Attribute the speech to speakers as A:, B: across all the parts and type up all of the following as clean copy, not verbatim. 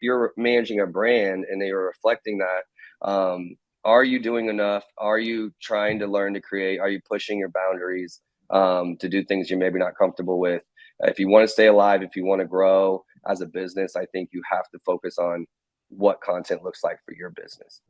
A: you're managing a brand and you're reflecting that, are you doing enough? Are you trying to learn to create? Are you pushing your boundaries to do things you're maybe not comfortable with? If you want to stay alive, if you want to grow as a business, I think you have to focus on what content looks like for your business.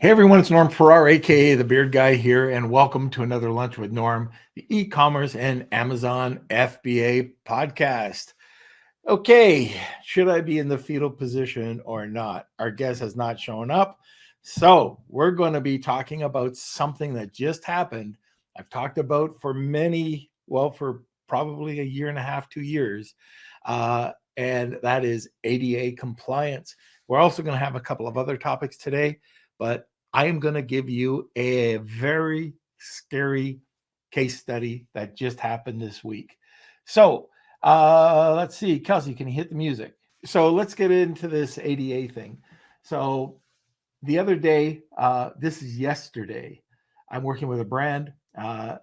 B: Hey everyone, it's Norm Farrar, aka the Beard Guy here, and welcome to another Lunch with Norm, the e-commerce and Amazon FBA podcast. Okay, should I be in the fetal position or not? Our guest has not shown up, so we're going to be talking about something that just happened. I've talked about for probably a year and a half, 2 years, and that is ADA compliance. We're also going to have a couple of other topics today, but I am going to give you a very scary case study that just happened this week. So let's see, Kelsey, can you hit the music? So let's get into this ADA thing. So the other day, this is yesterday, I'm working with a brand.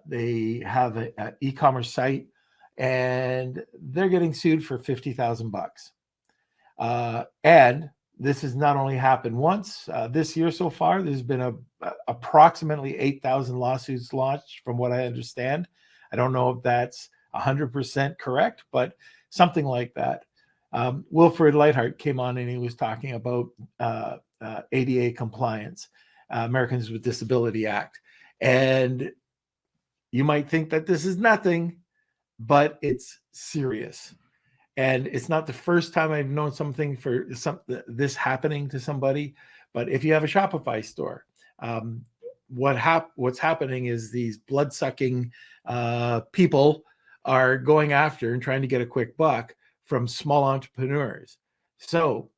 B: They have an e-commerce site, and they're getting sued for $50,000. And this has not only happened once this year so far. There's been approximately 8,000 lawsuits launched, from what I understand. I don't know if that's 100% correct, but something like that. Wilfred Lightheart came on and he was talking about ADA compliance, Americans with Disability Act. And you might think that this is nothing, but it's serious. And it's not the first time I've known something for this happening to somebody. But if you have a Shopify store, what's happening is these blood-sucking people are going after and trying to get a quick buck from small entrepreneurs. So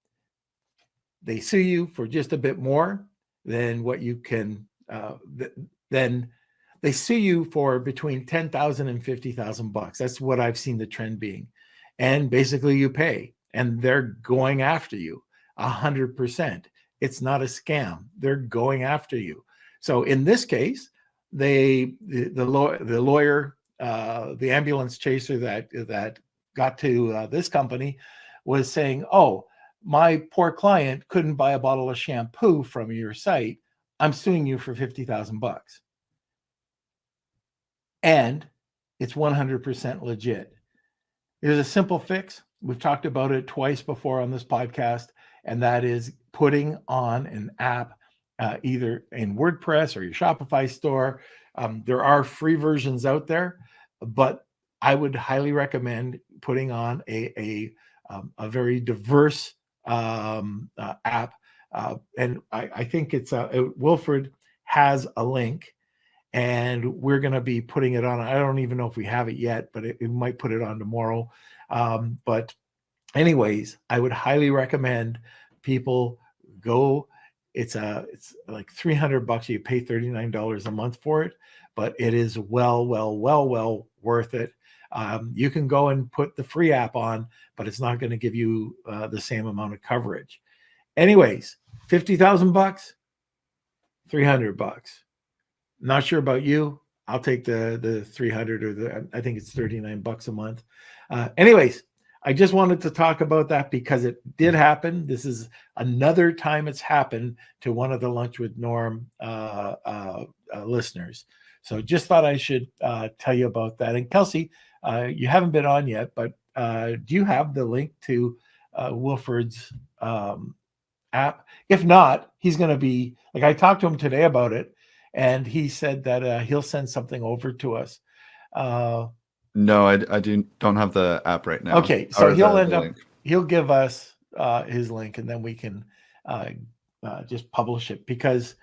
B: they sue you for just a bit more than what you can. Then they sue you for between $10,000 and $50,000. That's what I've seen the trend being. And basically you pay, and they're going after you 100%. It's not a scam. They're going after you. So in this case, the lawyer, the ambulance chaser that got to this company was saying, oh, my poor client couldn't buy a bottle of shampoo from your site. I'm suing you for $50,000. And it's 100% legit. There's a simple fix. We've talked about it twice before on this podcast, and that is putting on an app, either in WordPress or your Shopify store. There are free versions out there, but I would highly recommend putting on a very diverse app. And I think Wilfred has a link, and we're going to be putting it on. I don't even know if we have it yet, but it might put it on tomorrow. But anyways, I would highly recommend people go. It's like $300. You pay $39 a month for it, but it is well worth it. You can go and put the free app on, but it's not going to give you the same amount of coverage. Anyways, $50,000, $300. Not sure about you. I'll take the 300 or I think it's $39 a month. Anyways, I just wanted to talk about that because it did happen. This is another time it's happened to one of the Lunch with Norm listeners. So just thought I should tell you about that. And Kelsey, you haven't been on yet, but do you have the link to Wilfred's app? If not, he's going to be, like, I talked to him today about it, and he said that he'll send something over to us.
C: No, I don't have the app right now.
B: Okay, so he'll give us his link, and then we can just publish it because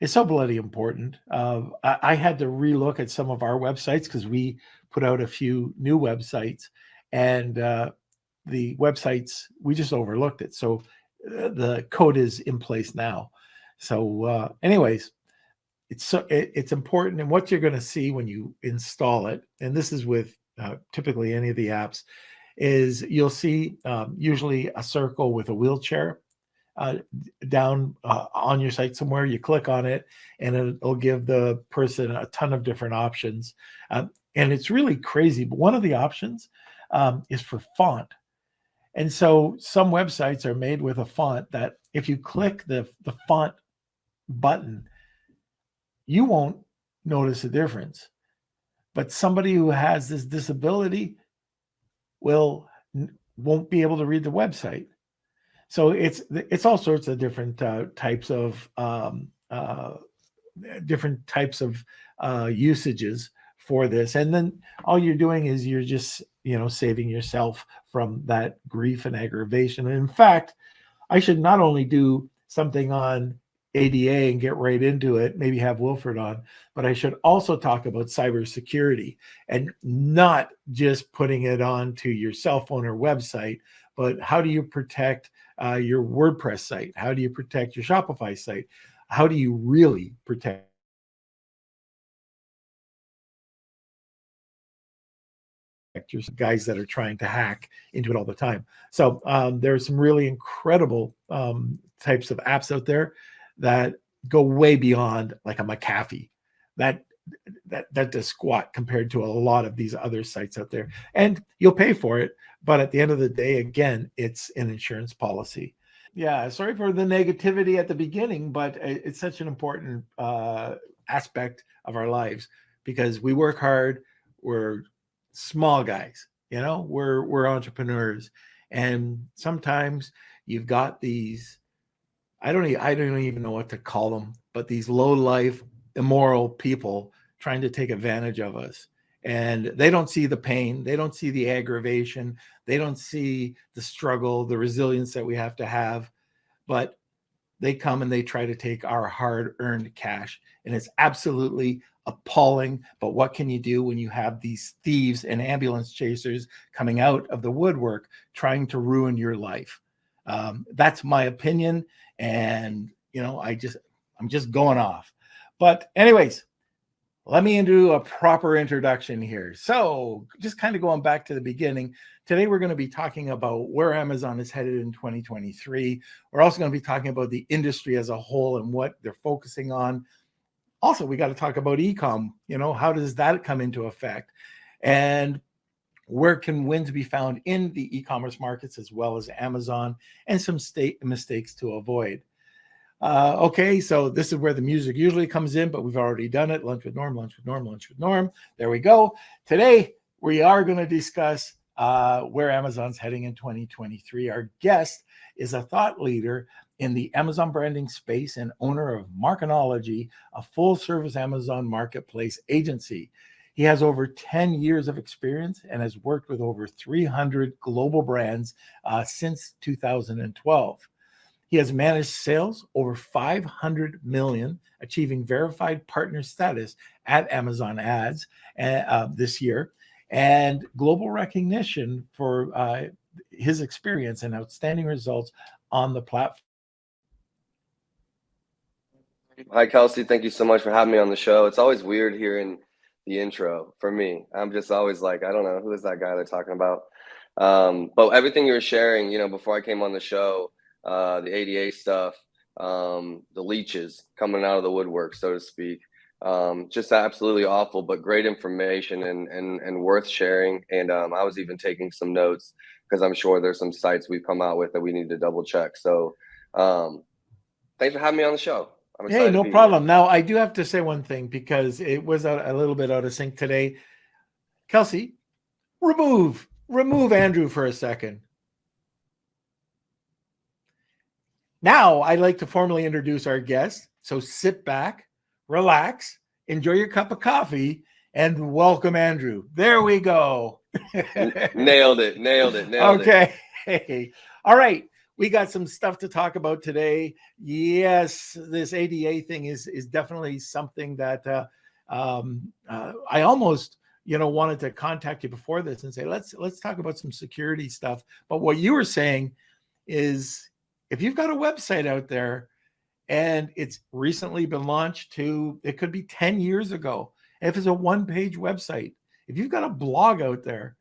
B: it's so bloody important. I had to relook at some of our websites because we put out a few new websites, and the websites, we just overlooked it. So the code is in place now. So anyways, it's important. And what you're going to see when you install it, and this is with typically any of the apps, is you'll see usually a circle with a wheelchair down on your site somewhere. You click on it, and it'll give the person a ton of different options. And it's really crazy. But one of the options is for font. And so some websites are made with a font that if you click the font button, you won't notice a difference. But somebody who has this disability won't be able to read the website. So it's all sorts of different types of usages for this. And then all you're doing is you're just, saving yourself from that grief and aggravation. And in fact, I should not only do something on ADA and get right into it, maybe have Wilfred on, but I should also talk about cybersecurity, and not just putting it onto your cell phone or website, but how do you protect your WordPress site? How do you protect your Shopify site? How do you really protect your guys that are trying to hack into it all the time? So there are some really incredible types of apps out there that go way beyond like a McAfee. That does squat compared to a lot of these other sites out there. And you'll pay for it, but at the end of the day, again, it's an insurance policy. Yeah, sorry for the negativity at the beginning, but it's such an important aspect of our lives, because we work hard. We're small guys, we're entrepreneurs, and sometimes you've got these, I don't even know what to call them, but these low life, immoral people trying to take advantage of us. And they don't see the pain. They don't see the aggravation. They don't see the struggle, the resilience that we have to have. But they come and they try to take our hard-earned cash. And it's absolutely appalling. But what can you do when you have these thieves and ambulance chasers coming out of the woodwork trying to ruin your life? That's my opinion. And, I'm just going off. But anyways, let me do a proper introduction here. So just kind of going back to the beginning, today we're going to be talking about where Amazon is headed in 2023. We're also going to be talking about the industry as a whole and what they're focusing on. Also, we got to talk about e-com. How does that come into effect? And where can wins be found in the e-commerce markets as well as Amazon, and some mistakes to avoid. Okay, so this is where the music usually comes in, but we've already done it. Lunch with Norm, lunch with Norm, lunch with Norm. There we go. Today, we are going to discuss where Amazon's heading in 2023. Our guest is a thought leader in the Amazon branding space and owner of Markenology, a full-service Amazon marketplace agency. He has over 10 years of experience and has worked with over 300 global brands since 2012. He has managed sales over 500 million, achieving verified partner status at Amazon Ads this year, and global recognition for his experience and outstanding results on the platform.
A: Hi, Kelsey. Thank you so much for having me on the show. It's always weird hearing the intro for me. I'm just always like, I don't know, who is that guy they're talking about? But everything you were sharing, before I came on the show, the ADA stuff, the leeches coming out of the woodwork, so to speak, just absolutely awful, but great information and worth sharing. And I was even taking some notes because I'm sure there's some sites we've come out with that we need to double check. So thanks for having me on the show. I'm excited.
B: Hey, no problem. Now, I do have to say one thing because it was a little bit out of sync today. Kelsey, remove Andrew for a second. Now, I'd like to formally introduce our guest. So sit back, relax, enjoy your cup of coffee, and welcome Andrew. There we go.
A: Nailed it.
B: Okay. Hey. All right. We got some stuff to talk about today. Yes, this ADA thing is definitely something that I almost wanted to contact you before this and say, let's talk about some security stuff. But what you were saying is, if you've got a website out there and it's recently been launched it could be 10 years ago. If it's a one-page website, if you've got a blog out there,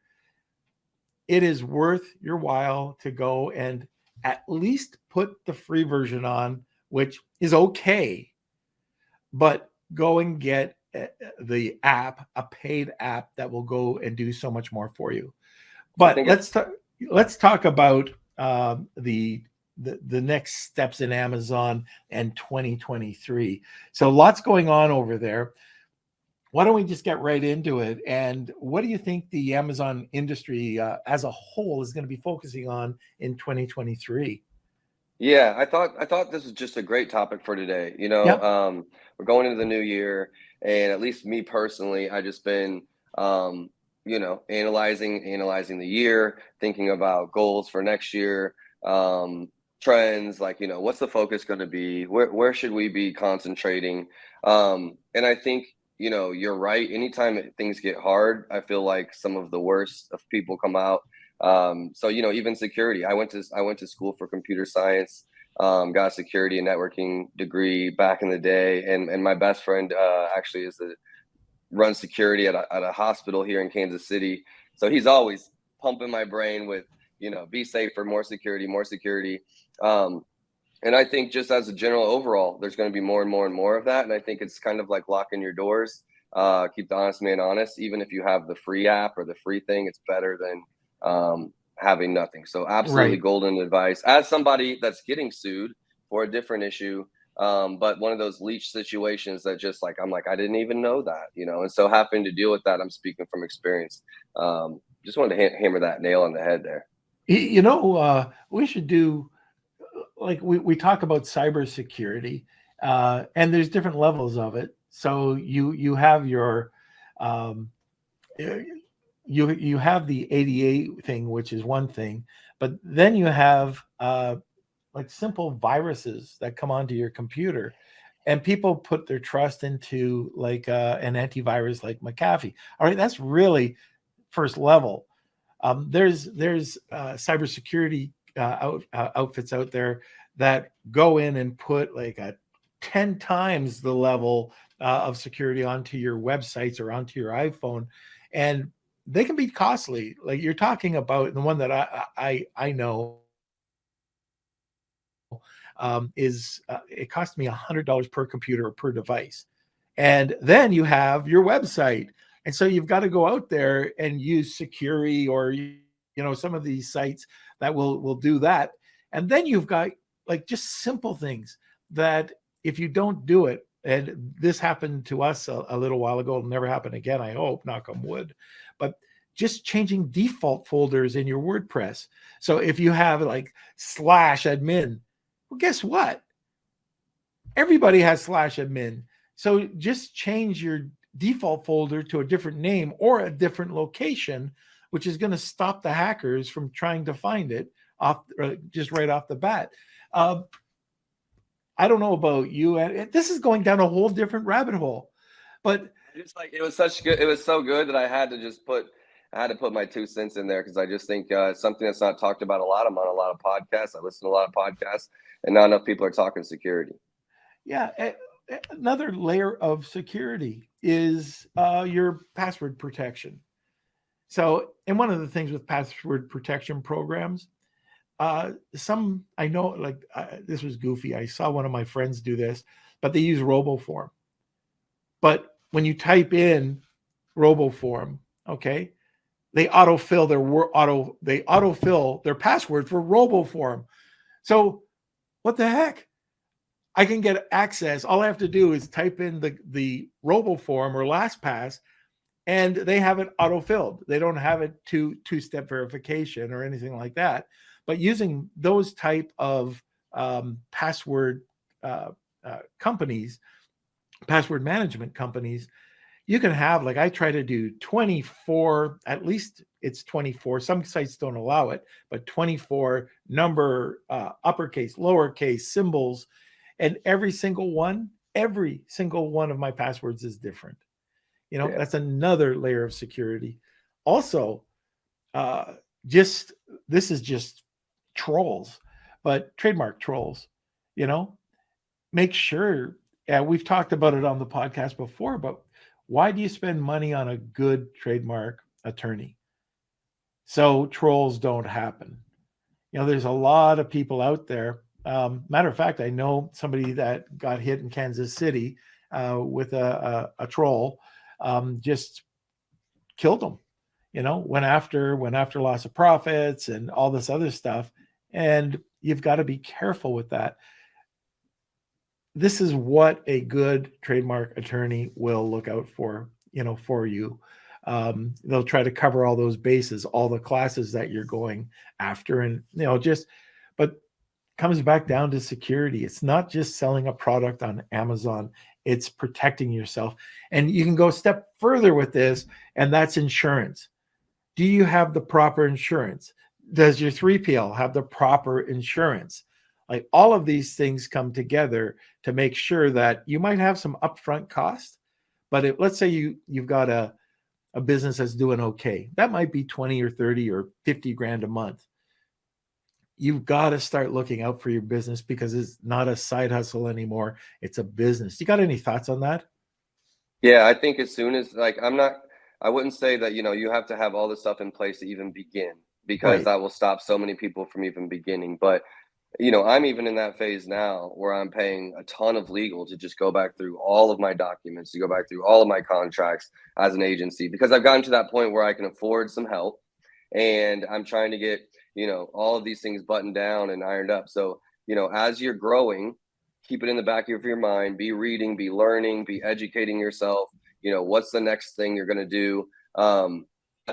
B: it is worth your while to go and at least put the free version on, which is okay, but go and get the app, a paid app that will go and do so much more for you. But let's talk about the next steps in Amazon and 2023. So lots going on over there. Why don't we just get right into it? And what do you think the Amazon industry as a whole is going to be focusing on in 2023?
A: Yeah, I thought this was just a great topic for today.
B: Yep.
A: We're going into the new year, and at least me personally, I just been analyzing the year, thinking about goals for next year, trends, like, what's the focus going to be? Where should we be concentrating? And I think, you're right. Anytime things get hard, I feel like some of the worst of people come out. So even security. I went to school for computer science, got a security and networking degree back in the day, and my best friend actually runs security at a hospital here in Kansas City. So he's always pumping my brain with, be safer, more security, more security. And I think just as a general overall, there's going to be more and more and more of that. And I think it's kind of like locking your doors. Keep the honest man honest. Even if you have the free app or the free thing, it's better than having nothing. So absolutely
B: Right.
A: golden advice as somebody that's getting sued for a different issue. But one of those leech situations that just like, I'm like, I didn't even know that, and so having to deal with that, I'm speaking from experience. Just wanted to hammer that nail on the head there.
B: We should do, like, we talk about cybersecurity, and there's different levels of it. So you have your you have the ADA thing, which is one thing, but then you have like simple viruses that come onto your computer, and people put their trust into like an antivirus like McAfee. All right, that's really first level. There's cybersecurity outfits out there that go in and put like a 10 times the level of security onto your websites or onto your iPhone, and they can be costly. Like you're talking about the one that I know is it cost me $100 per computer or per device, and then you have your website, and so you've got to go out there and use Security or some of these sites that will do that, and then you've got like just simple things that if you don't do it, and this happened to us a little while ago, it'll never happen again, I hope, knock on wood, but just changing default folders in your WordPress. So if you have like /admin, well, guess what? Everybody has /admin. So just change your default folder to a different name or a different location, which is going to stop the hackers from trying to find it just right off the bat. I don't know about you, and this is going down a whole different rabbit hole, but
A: It's like it was so good that I had to put my 2 cents in there, because I just think it's something that's not talked about a lot. I'm on a lot of podcasts. I listen to a lot of podcasts, and not enough people are talking security.
B: yeah, another layer of security is your password protection. So, and one of the things with password protection programs, some I know, like this was goofy. I saw one of my friends do this, but they use RoboForm. But when you type in RoboForm, okay, they autofill their password for RoboForm. So what the heck? I can get access. All I have to do is type in the RoboForm or LastPass, and they have it autofilled. They don't have it two-step verification or anything like that. But using those type of password companies, password management companies, you can have, like, I try to do 24, at least it's 24. Some sites don't allow it, but 24 number, uppercase, lowercase, symbols, and every single one of my passwords is different.
A: Yeah.
B: That's another layer of security. Also, this is just trolls, but trademark trolls, make sure, we've talked about it on the podcast before, but why do you spend money on a good trademark attorney? So trolls don't happen. there's a lot of people out there. Matter of fact, I know somebody that got hit in Kansas City with a troll, just killed them. Went after loss of profits and all this other stuff. And you've got to be careful with that. This is what a good trademark attorney will look out for, for you. They'll try to cover all those bases, all the classes that you're going after. And, but comes back down to security. It's not just selling a product on Amazon. It's protecting yourself. And you can go a step further with this, and that's insurance. Do you have the proper insurance? Does your 3PL have the proper insurance? Like, all of these things come together to make sure that you might have some upfront cost, but let's say you've got a business that's doing okay. That might be 20 or 30 or 50 grand a month. You've got to start looking out for your business, because it's not a side hustle anymore. It's a business. You got any thoughts on that?
A: Yeah, I think as soon as, like, I wouldn't say that, you have to have all this stuff in place to even begin, because
B: Right.
A: that will stop so many people from even beginning. But, I'm even in that phase now where I'm paying a ton of legal to just go back through all of my documents, to go back through all of my contracts as an agency, because I've gotten to that point where I can afford some help, and I'm trying to get, all of these things buttoned down and ironed up. So, as you're growing, keep it in the back of your mind, be reading, be learning, be educating yourself. What's the next thing you're going to do?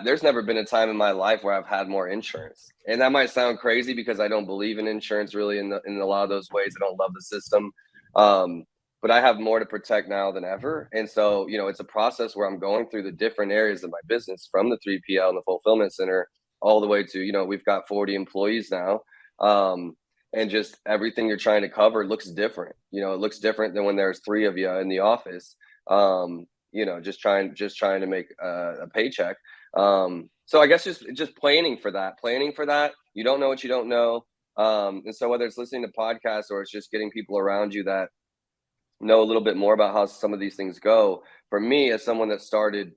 A: There's never been a time in my life where I've had more insurance. And that might sound crazy, because I don't believe in insurance really in a lot of those ways. I don't love the system. But I have more to protect now than ever. And so, it's a process where I'm going through the different areas of my business, from the 3PL and the fulfillment center all the way to, we've got 40 employees now. And just everything you're trying to cover looks different. It looks different than when there's 3 of you in the office, just trying to make a paycheck. So I guess just planning for that. You don't know what you don't know. And so whether it's listening to podcasts, or it's just getting people around you that know a little bit more about how some of these things go. For me, as someone that started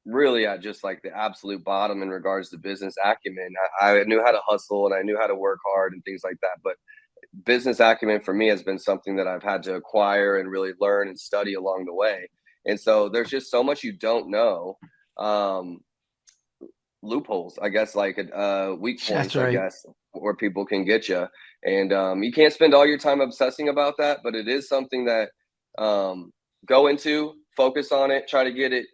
A: really at just like the absolute bottom in regards to business acumen, I knew how to hustle and I knew how to work hard and things like that. But business acumen for me has been something that I've had to acquire and really learn and study along the way. And so there's just so much you don't know. Loopholes, I guess, like weak points,
B: That's right.
A: I guess, where people can get you. And you can't spend all your time obsessing about that, but it is something that go into, focus on it, try to get it,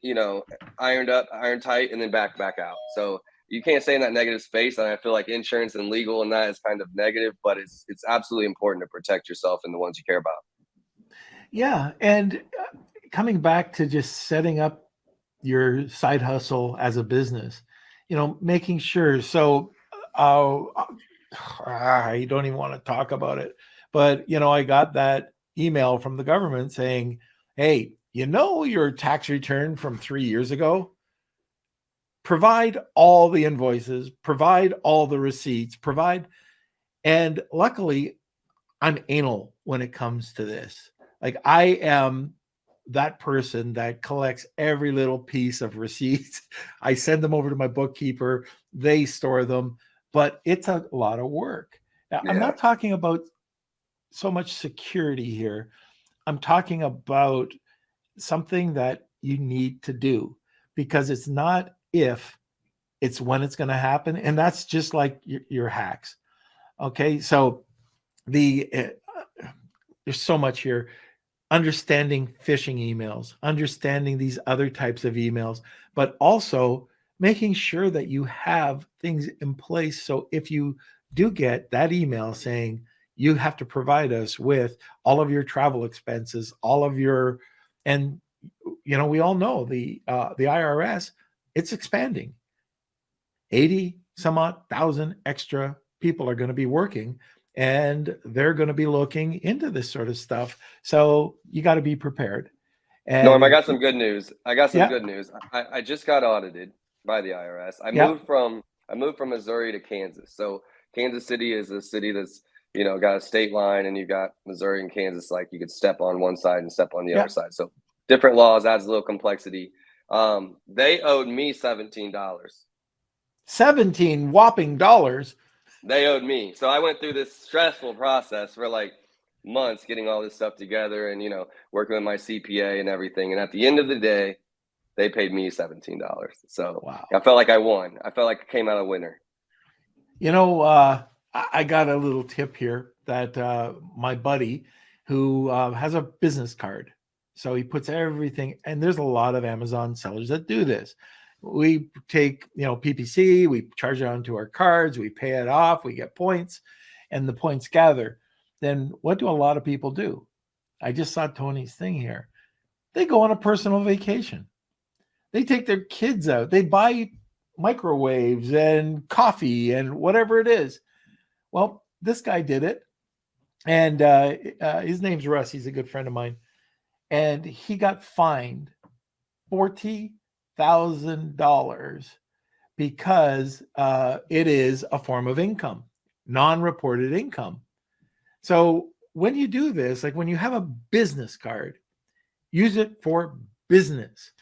A: ironed up, iron tight, and then back out. So you can't stay in that negative space. And I feel like insurance and legal and that is kind of negative, but it's absolutely important to protect yourself and the ones you care about.
B: Yeah. And coming back to just setting up your side hustle as a business, making sure. So I don't even want to talk about it, but I got that email from the government saying, hey, your tax return from 3 years ago, provide all the invoices, provide all the receipts, and luckily I'm anal when it comes to this. Like, I am that person that collects every little piece of receipts. I send them over to my bookkeeper. They store them, but it's a lot of work. Now, I'm not talking about so much security here. I'm talking about something that you need to do, because it's not if, it's when it's going to happen. And that's just like your hacks. Okay. So there's so much here. Understanding phishing emails, understanding these other types of emails, but also making sure that you have things in place. So if you do get that email saying you have to provide us with all of your travel expenses, all of your, and we all know the IRS, it's expanding. 80 some odd thousand extra people are going to be working, and they're going to be looking into this sort of stuff. So you got to be prepared. And
A: Norm, I got some good news.
B: Yeah.
A: Good news. I just got audited by the IRS. I moved from Missouri to Kansas. So Kansas City is a city that's, got a state line, and you've got Missouri and Kansas, like you could step on one side and step on the other side. So different laws, adds a little complexity. They owed me $17.
B: 17 whopping dollars.
A: They owed me. So I went through this stressful process for like months getting all this stuff together and, working with my CPA and everything. And at the end of the day, they paid me $17. So
B: Wow.
A: I felt like I won. I felt like I came out a winner.
B: I got a little tip here that my buddy who has a business card. So he puts everything, and there's a lot of Amazon sellers that do this. We take, PPC, we charge it onto our cards, we pay it off, we get points, and the points gather. Then what do a lot of people do? I just saw Tony's thing here. They go on a personal vacation. They take their kids out. They buy microwaves and coffee and whatever it is. Well, this guy did it. And his name's Russ. He's a good friend of mine. And he got fined $40,000 because it is a form of income, non-reported income. So when you do this, like when you have a business card, use it for business.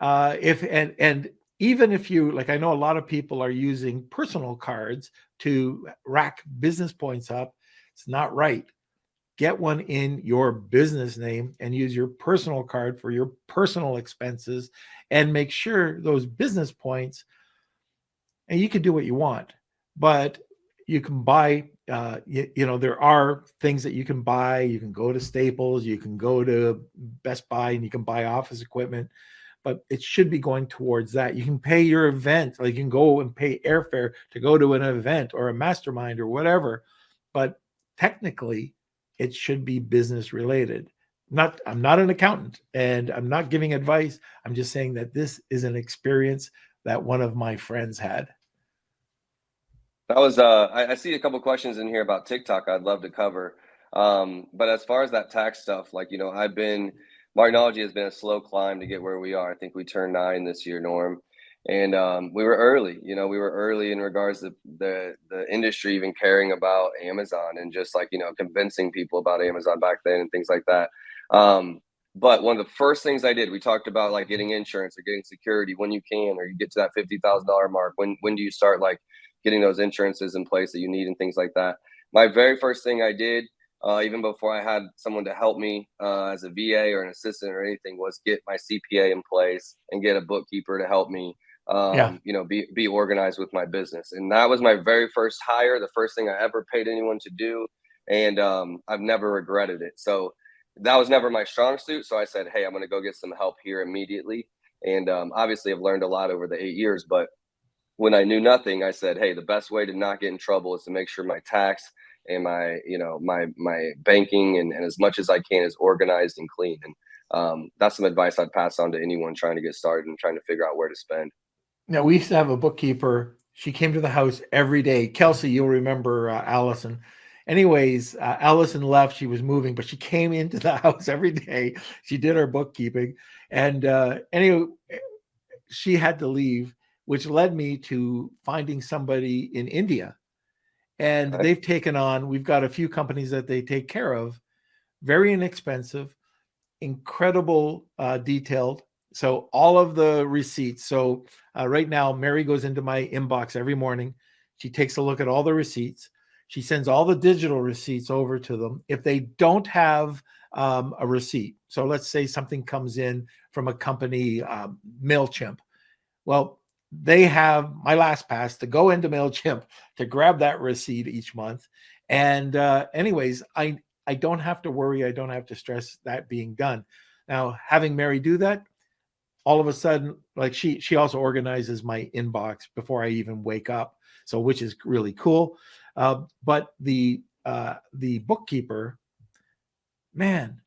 B: Even if you, like, I know a lot of people are using personal cards to rack business points up. It's not right. Get one in your business name and use your personal card for your personal expenses, and make sure those business points, and you can do what you want, but you can buy, there are things that you can buy. You can go to Staples, you can go to Best Buy, and you can buy office equipment, but it should be going towards that. You can pay your event, like you can go and pay airfare to go to an event or a mastermind or whatever, but technically it should be business related. I'm not an accountant and I'm not giving advice. I'm just saying that this is an experience that one of my friends had.
A: That was I see a couple questions in here about TikTok I'd love to cover. But as far as that tax stuff, like, Martinology has been a slow climb to get where we are. I think we turned 9 this year, Norm. And we were early, we were early in regards to the industry even caring about Amazon and just like, convincing people about Amazon back then and things like that. But one of the first things I did, we talked about like getting insurance or getting security when you can, or you get to that $50,000 mark. When do you start like getting those insurances in place that you need and things like that? My very first thing I did, even before I had someone to help me as a VA or an assistant or anything, was get my CPA in place and get a bookkeeper to help me, be organized with my business. And that was my very first hire, the first thing I ever paid anyone to do. And I've never regretted it. So that was never my strong suit. So I said, hey, I'm going to go get some help here immediately. And obviously I've learned a lot over the 8 years, but when I knew nothing, I said, hey, the best way to not get in trouble is to make sure my tax and my banking and as much as I can is organized and clean. And that's some advice I'd pass on to anyone trying to get started and trying to figure out where to spend.
B: Now, we used to have a bookkeeper. She came to the house every day. Kelsey, you'll remember Allison. Anyways, Allison left. She was moving, but she came into the house every day. She did our bookkeeping. And anyway, she had to leave, which led me to finding somebody in India. And they've taken on, we've got a few companies that they take care of, very inexpensive, incredible, detailed. So all of the receipts. So right now, Mary goes into my inbox every morning. She takes a look at all the receipts. She sends all the digital receipts over to them. If they don't have a receipt, so let's say something comes in from a company, MailChimp. Well, they have my LastPass to go into MailChimp to grab that receipt each month. And anyways, I don't have to worry. I don't have to stress that being done. Now, having Mary do that, all of a sudden, like she also organizes my inbox before I even wake up. So, which is really cool. But the bookkeeper, man,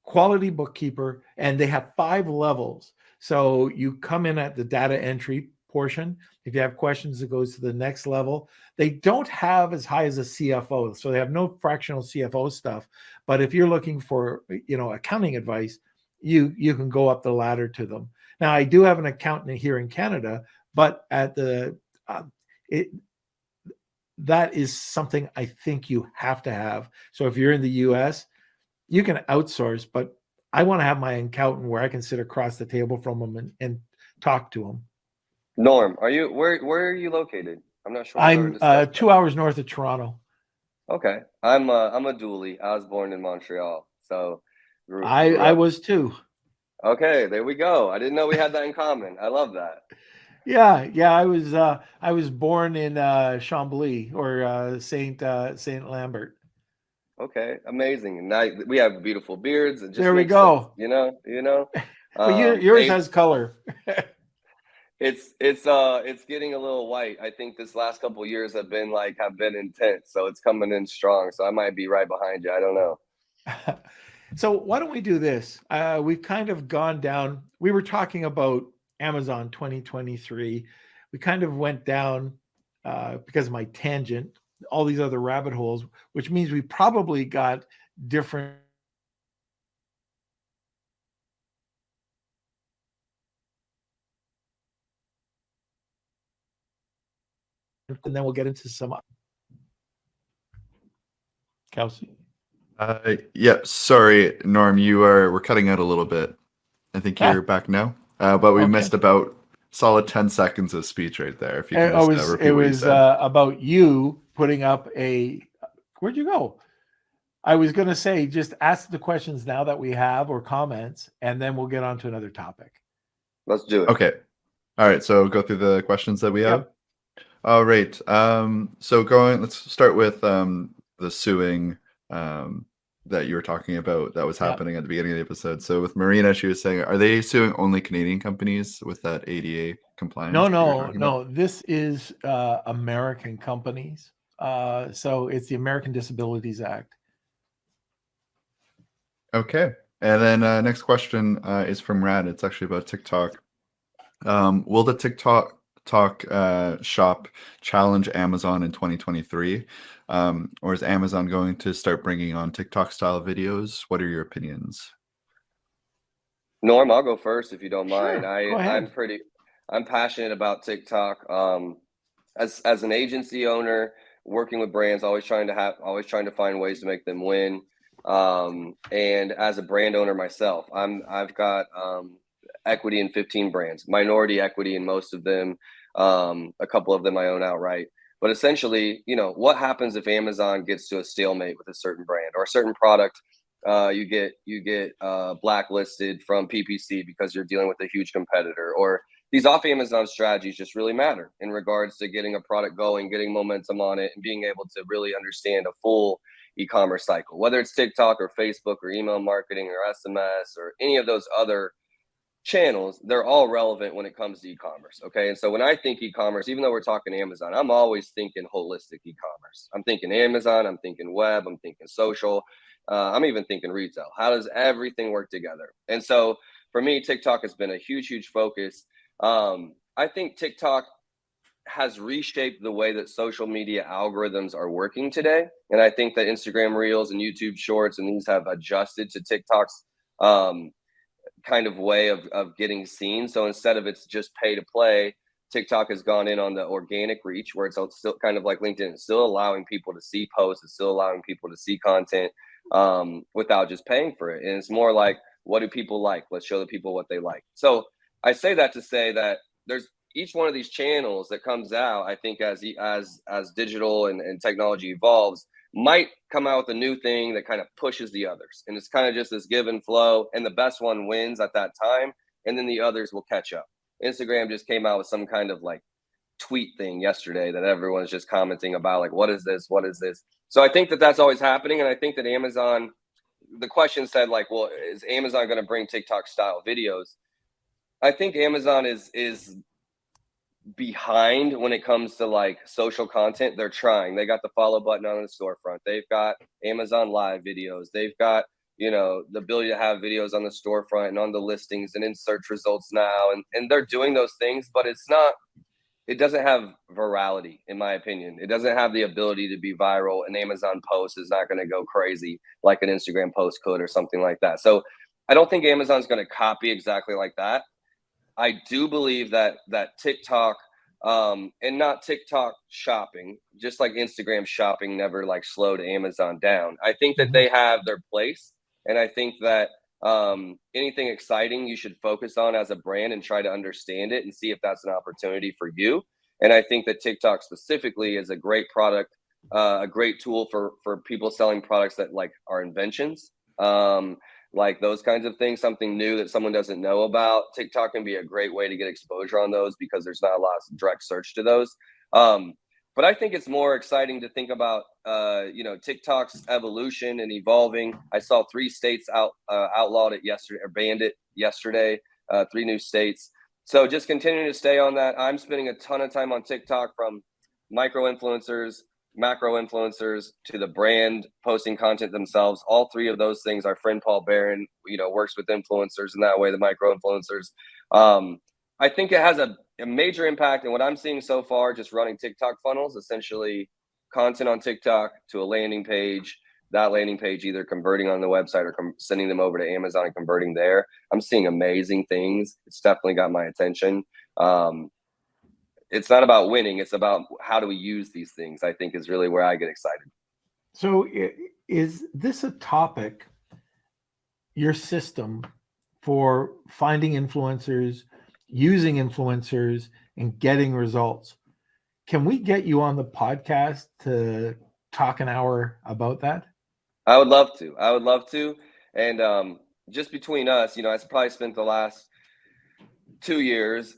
B: quality bookkeeper, and they have 5 levels. So you come in at the data entry portion. If you have questions, it goes to the next level. They don't have as high as a CFO, so they have no fractional CFO stuff. But if you're looking for, accounting advice, you can go up the ladder to them. Now, I do have an accountant here in Canada, but at the that is something I think you have to have. So if you're in the US, you can outsource, but I want to have my accountant where I can sit across the table from them and talk to them.
A: Norm, where are you located? I'm not sure what we're
B: I'm
A: discussing.
B: 2 hours north of Toronto.
A: Okay, I'm a dually. I was born in Montreal, so grew
B: I
A: up.
B: was too.
A: Okay, there we go. I didn't know we had that in common. I love that.
B: Yeah. I was born in Chambly or Saint Lambert.
A: Okay, amazing. Now we have beautiful beards. It just
B: There we
A: makes sense,
B: go.
A: you know.
B: But yours
A: Age,
B: has color.
A: it's getting a little white. I think this last couple of years have been intense, so it's coming in strong. So I might be right behind you. I don't know.
B: So why don't we do this? We've kind of gone down. We were talking about Amazon 2023. We kind of went down because of my tangent, all these other rabbit holes, which means we probably got different. And then we'll get into some. Kelsey.
C: Yeah, sorry, Norm, we're cutting out a little bit. I think you're back now. But we
B: Okay.
C: missed about solid 10 seconds of speech right there. If you can just repeat
B: It
C: what you
B: was
C: said.
B: about you putting up a. Where'd you go? I was going to say, just ask the questions now that we have or comments, and then we'll get on to another topic.
A: Let's do it.
C: Okay. All right. So go through the questions that we have.
B: Yep.
C: All right. So let's start with the suing that you were talking about that was happening at the beginning of the episode. So with Marina, she was saying, are they suing only Canadian companies with that ADA compliance?
B: No. This is American companies. So it's the American Disabilities Act.
C: Okay. And then next question is from Rad. It's actually about TikTok. Will the TikTok shop challenge Amazon in 2023? Or is Amazon going to start bringing on TikTok style videos? What are your opinions?
A: Norm, I'll go first if you don't mind.
B: Sure, go ahead.
A: I'm passionate about TikTok. As an agency owner, working with brands, always trying to find ways to make them win. And as a brand owner myself, I've got equity in 15 brands, minority equity in most of them. A couple of them I own outright. But essentially, what happens if Amazon gets to a stalemate with a certain brand or a certain product? You get blacklisted from PPC because you're dealing with a huge competitor, or these off Amazon strategies just really matter in regards to getting a product going, getting momentum on it, and being able to really understand a full e-commerce cycle, whether it's TikTok or Facebook or email marketing or SMS or any of those other channels. They're all relevant when it comes to e-commerce. Okay. And so when I think e-commerce, even though we're talking Amazon, I'm always thinking holistic e-commerce. I'm thinking Amazon, I'm thinking web, I'm thinking social. I'm even thinking retail. How does everything work together? And so for me, TikTok has been a huge, huge focus. I think TikTok has reshaped the way that social media algorithms are working today. And I think that Instagram Reels and YouTube Shorts and these have adjusted to TikTok's kind of way of getting seen. So instead of it's just pay to play, TikTok has gone in on the organic reach where it's still kind of like LinkedIn. It's still allowing people to see posts. It's still allowing people to see content without just paying for it. And it's more like, what do people like? Let's show the people what they like. So I say that to say that there's each one of these channels that comes out, I think as digital and technology evolves, might come out with a new thing that kind of pushes the others. And it's kind of just this give and flow, and the best one wins at that time. And then the others will catch up. Instagram just came out with some kind of like tweet thing yesterday that everyone's just commenting about, like, what is this? What is this? So I think that that's always happening. And I think that Amazon, the question said like, well, is Amazon going to bring TikTok style videos? I think Amazon is behind when it comes to like social content. They're trying. They got the follow button on the storefront. They've got Amazon Live videos. They've got the ability to have videos on the storefront and on the listings and in search results now, and they're doing those things, but it doesn't have virality, in my opinion. It doesn't have the ability to be viral. An Amazon post is not going to go crazy like an Instagram post could or something like that. So I don't think Amazon's going to copy exactly like that. I do believe that TikTok and not TikTok shopping, just like Instagram shopping never like slowed Amazon down. I think that they have their place. And I think that anything exciting you should focus on as a brand and try to understand it and see if that's an opportunity for you. And I think that TikTok specifically is a great product, a great tool for people selling products that like are inventions, like those kinds of things, something new that someone doesn't know about. TikTok can be a great way to get exposure on those because there's not a lot of direct search to those. But I think it's more exciting to think about, TikTok's evolution and evolving. I saw 3 states outlawed it yesterday, or banned it yesterday. 3 new states. So just continuing to stay on that. I'm spending a ton of time on TikTok, from micro influencers, macro influencers, to the brand posting content themselves. All 3 of those things. Our friend Paul Barron, works with influencers in that way, the micro influencers. I think it has a major impact. And what I'm seeing so far, just running TikTok funnels, essentially content on TikTok to a landing page, that landing page either converting on the website or sending them over to Amazon and converting there. I'm seeing amazing things. It's definitely got my attention. It's not about winning. It's about how do we use these things, I think, is really where I get excited.
B: So is this a topic, your system for finding influencers, using influencers, and getting results? Can we get you on the podcast to talk an hour about that?
A: I would love to. And just between us, I probably spent the last 2 years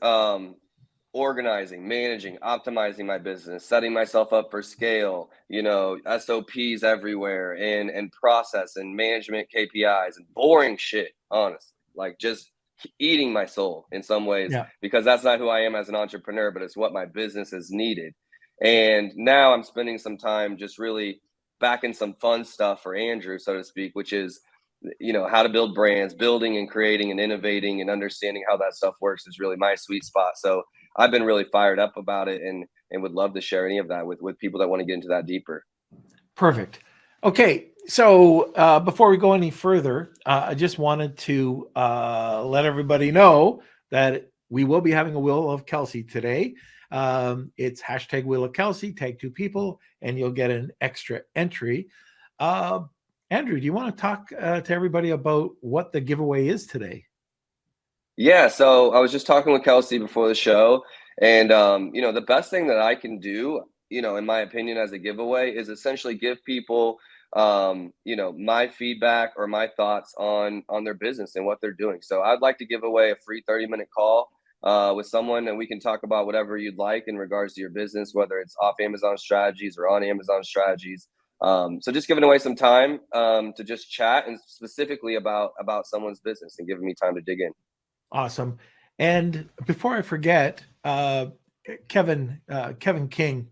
A: organizing, managing, optimizing my business, setting myself up for scale, SOPs everywhere, and process and management KPIs, and boring shit, honestly, like just eating my soul in some ways, because that's not who I am as an entrepreneur, but it's what my business has needed. And now I'm spending some time just really backing some fun stuff for Andrew, so to speak, which is, how to build brands. Building and creating and innovating and understanding how that stuff works is really my sweet spot. So I've been really fired up about it, and would love to share any of that with people that want to get into that deeper.
B: Perfect. Okay. So before we go any further, I just wanted to let everybody know that we will be having a Wheel of Kelsey today. It's hashtag Wheel of Kelsey, tag 2 people, and you'll get an extra entry. Andrew, do you want to talk to everybody about what the giveaway is today?
A: Yeah, so I was just talking with Kelsey before the show, and the best thing that I can do, in my opinion, as a giveaway, is essentially give people, my feedback or my thoughts on their business and what they're doing. So I'd like to give away a free 30-minute call with someone, and we can talk about whatever you'd like in regards to your business, whether it's off Amazon strategies or on Amazon strategies. So just giving away some time to just chat, and specifically about someone's business, and giving me time to dig in.
B: Awesome. And before I forget, Kevin King,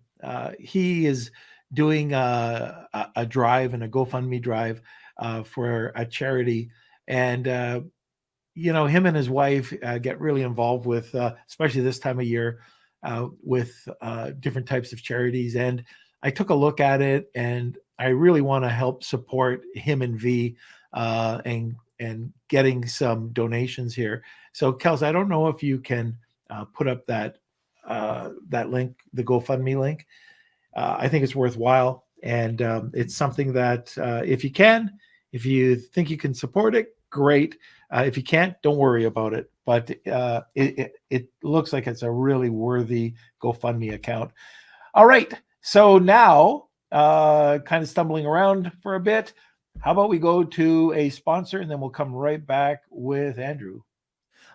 B: he is doing a drive and a GoFundMe drive for a charity. And, him and his wife get really involved with, especially this time of year, with different types of charities. And I took a look at it, and I really want to help support him and V and getting some donations here. So, Kels, I don't know if you can put up that link, the GoFundMe link. I think it's worthwhile, and it's something that if you think you can support it, great. If you can't, don't worry about it. But it looks like it's a really worthy GoFundMe account. All right. So now, kind of stumbling around for a bit, how about we go to a sponsor, and then we'll come right back with Andrew.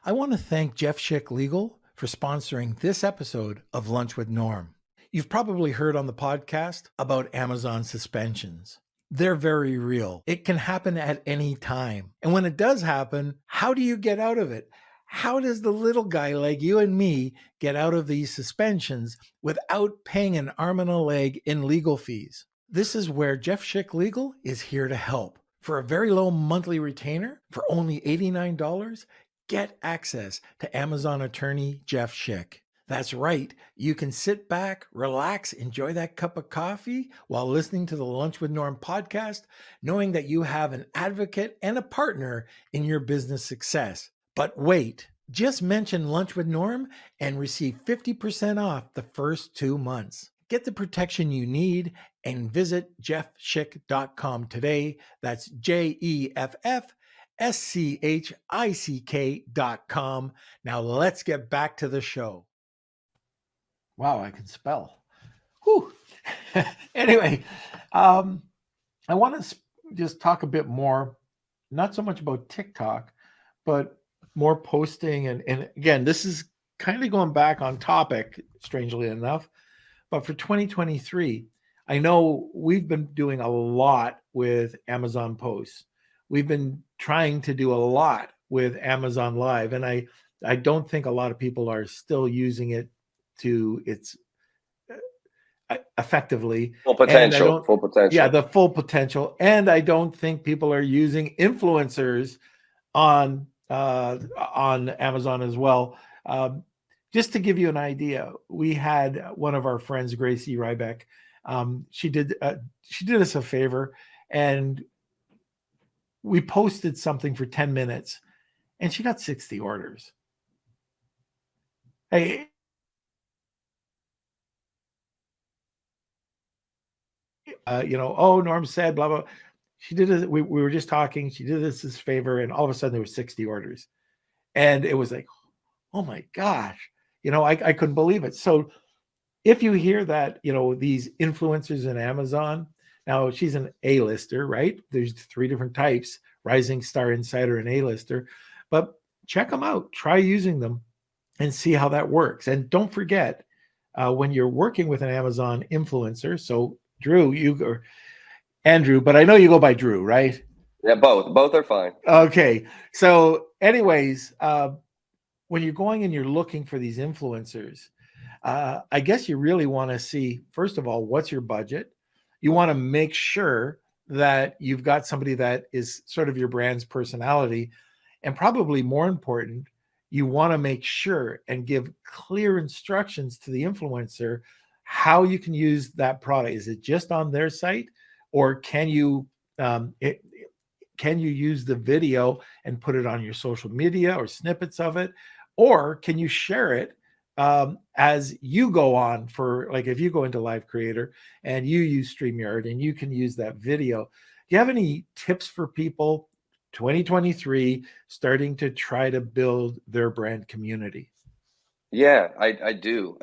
B: I want to thank Jeff Schick Legal for sponsoring this episode of Lunch with Norm. You've probably heard on the podcast about Amazon suspensions. They're very real. It can happen at any time. And when it does happen, how do you get out of it? How does the little guy like you and me get out of these suspensions without paying an arm and a leg in legal fees? This is where Jeff Schick Legal is here to help. For a very low monthly retainer, for only $89, get access to Amazon attorney Jeff Schick. That's right. You can sit back, relax, enjoy that cup of coffee while listening to the Lunch with Norm podcast, knowing that you have an advocate and a partner in your business success. But wait, just mention Lunch with Norm and receive 50% off the first 2 months. Get the protection you need and visit jeffschick.com today. That's JEFFSCHICK.com. Now let's get back to the show. Wow, I can spell. Whew. Anyway, I want to just talk a bit more, not so much about TikTok, but more posting. And again, this is kind of going back on topic, strangely enough. But for 2023, I know we've been doing a lot with Amazon posts. We've been trying to do a lot with Amazon Live. And I don't think a lot of people are still using it to its effectively.
A: Full
B: And I
A: potential,
B: don't,
A: full
B: yeah,
A: potential.
B: the full potential. And I don't think people are using influencers on Amazon as well. Just to give you an idea, we had one of our friends, Gracie Rybeck. She did us a favor, and we posted something for 10 minutes, and she got 60 orders. Hey, oh, Norm said, blah, blah. She did it. We were just talking. She did us this favor, and all of a sudden there were 60 orders. And it was like, oh my gosh, I couldn't believe it. So if you hear that, these influencers in Amazon, now she's an A-lister, right? There's 3 different types: rising star, insider, and A-lister. But check them out, try using them and see how that works. And don't forget, when you're working with an Amazon influencer, so Drew, or Andrew, but I know you go by Drew, right?
A: Yeah, both are fine.
B: Okay. So anyways, when you're going and you're looking for these influencers, I guess you really want to see, first of all, what's your budget? You want to make sure that you've got somebody that is sort of your brand's personality. And probably more important, you want to make sure and give clear instructions to the influencer how you can use that product. Is it just on their site, or can you use the video and put it on your social media or snippets of it? Or can you share it as you go on, for like if you go into Live Creator and you use StreamYard and you can use that video? Do you have any tips for people 2023 starting to try to build their brand community?
A: Yeah, I do.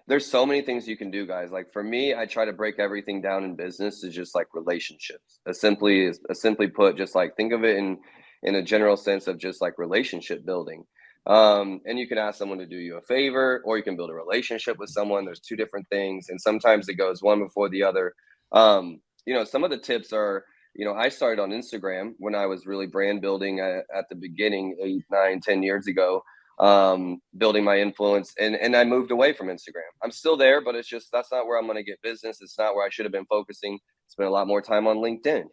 A: There's so many things you can do, guys. Like for me, I try to break everything down in business to just like relationships. As simply put, just like think of it in a general sense of just like relationship building. And you can ask someone to do you a favor, or you can build a relationship with someone. There's 2 different things, and sometimes it goes one before the other. Some of the tips are, I started on Instagram when I was really brand building at the beginning, 8, 9, 10 years ago, building my influence, and I moved away from Instagram. I'm still there, but it's just, that's not where I'm going to get business. It's not where I should have been focusing. Spent a lot more time on LinkedIn,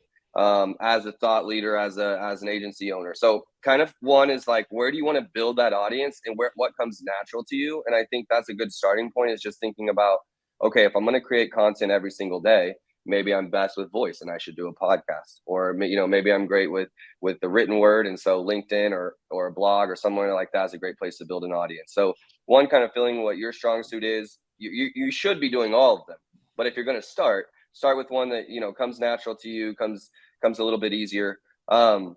A: as a thought leader, as an agency owner. So kind of one is like, where do you want to build that audience, and what comes natural to you? And I think that's a good starting point, is just thinking about, okay, if I'm going to create content every single day, maybe I'm best with voice and I should do a podcast, or maybe I'm great with the written word, and so LinkedIn or a blog or somewhere like that is a great place to build an audience. So one, kind of feeling what your strong suit is. You should be doing all of them, but if you're going to start with one that comes natural to you, comes a little bit easier. And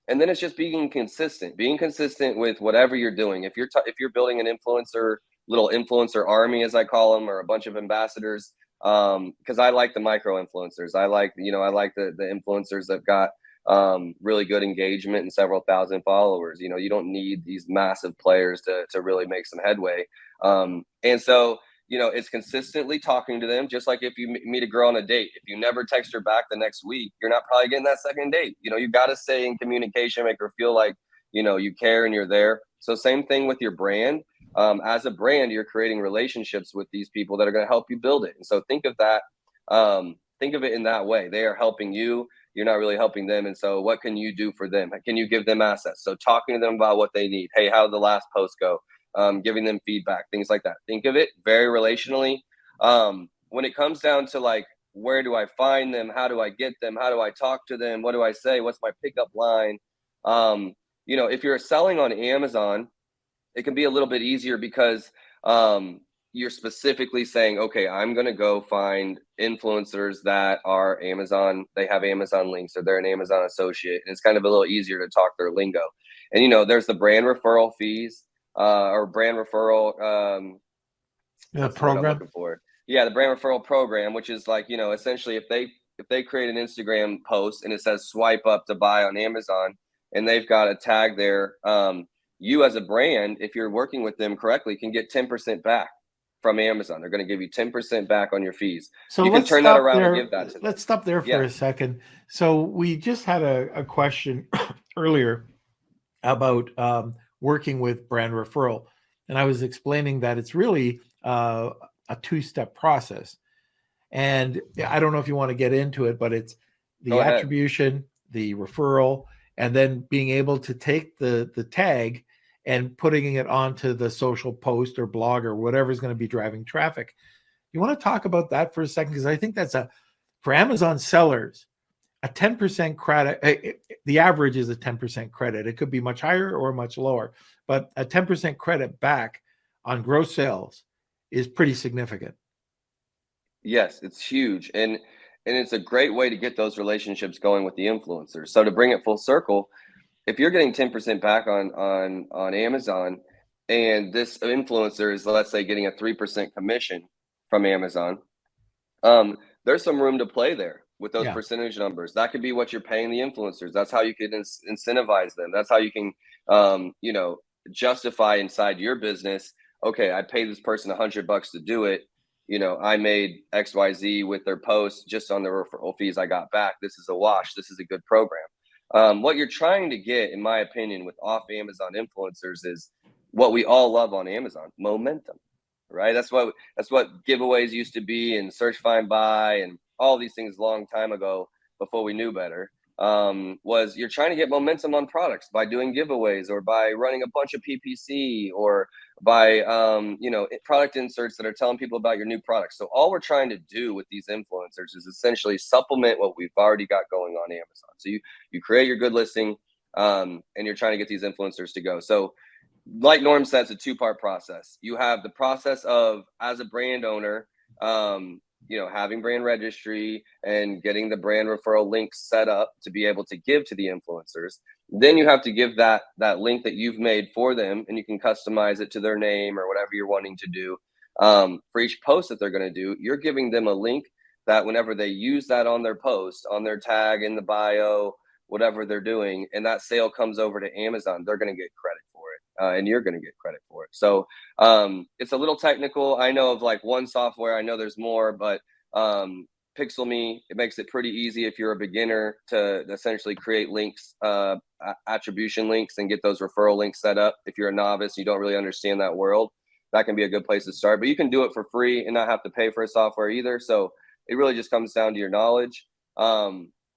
A: then it's just being consistent with whatever you're doing. If you're building an little influencer army, as I call them, or a bunch of ambassadors, because I like the micro influencers. I like the influencers that got really good engagement and several thousand followers. You don't need these massive players to really make some headway. And so it's consistently talking to them. Just like if you meet a girl on a date, if you never text her back the next week, you're not probably getting that second date. You got to stay in communication, make her feel like you care and you're there. So same thing with your brand. As a brand, you're creating relationships with these people that are going to help you build it. And so think of that. Think of it in that way. They are helping you. You're not really helping them. And so what can you do for them? Can you give them assets? So talking to them about what they need. Hey, how did the last post go? Giving them feedback, things like that. Think of it very relationally. When it comes down to like, where do I find them? How do I get them? How do I talk to them? What do I say? What's my pickup line? If you're selling on Amazon, it can be a little bit easier because you're specifically saying, okay, I'm going to go find influencers that are Amazon. They have Amazon links, or they're an Amazon associate. And it's kind of a little easier to talk their lingo. And, there's the brand referral fees, or brand referral
B: The
A: what's the word I'm
B: program.
A: looking for? Yeah, the brand referral program, which is like, essentially if they create an Instagram post and it says swipe up to buy on Amazon, and they've got a tag there, you as a brand, if you're working with them correctly, can get 10% back from Amazon. They're going to give you 10% back on your fees.
B: So
A: You can
B: let's
A: turn that
B: stop
A: around and
B: there.
A: give that to them.
B: Let's stop there for
A: Yeah.
B: a second. So we just had a question earlier about working with brand referral. And I was explaining that it's really a two-step process. And I don't know if you want to get into it, but it's the
A: Go ahead.
B: attribution, the referral, and then being able to take the tag and putting it onto the social post or blog or whatever is going to be driving traffic. You want to talk about that for a second? Because I think that's for Amazon sellers, a 10% credit. The average is a 10% credit. It could be much higher or much lower, but a 10% credit back on gross sales is pretty significant.
A: Yes, it's huge. And it's a great way to get those relationships going with the influencers. So to bring it full circle, if you're getting 10% back on Amazon, and this influencer is, let's say, getting a 3% commission from Amazon, there's some room to play there with those percentage numbers. That could be what you're paying the influencers. That's how you can incentivize them. That's how you can, justify inside your business. Okay, I paid this person $100 to do it. I made XYZ with their posts just on the referral fees I got back. This is a wash. This is a good program. What you're trying to get, in my opinion, with off Amazon influencers is what we all love on Amazon: momentum, right? That's what giveaways used to be, and search, find, buy, and all these things a long time ago before we knew better. Was you're trying to get momentum on products by doing giveaways, or by running a bunch of PPC, or by product inserts that are telling people about your new products. So all we're trying to do with these influencers is essentially supplement what we've already got going on Amazon. So you create your good listing, and you're trying to get these influencers to go. So like Norm said, it's a two-part process. You have the process of, as a brand owner, having brand registry and getting the brand referral links set up to be able to give to the influencers. Then you have to give that link that you've made for them, and you can customize it to their name or whatever you're wanting to do. For each post that they're going to do, you're giving them a link that whenever they use that on their post, on their tag, in the bio, whatever they're doing, and that sale comes over to Amazon, they're going to get credit for it, and you're going to get credit for it. So it's a little technical. I know of like one software. I know there's more, but PixelMe, it makes it pretty easy if you're a beginner to essentially create links, attribution links, and get those referral links set up. If you're a novice, you don't really understand that world, that can be a good place to start. But you can do it for free and not have to pay for a software either. So it really just comes down to your knowledge.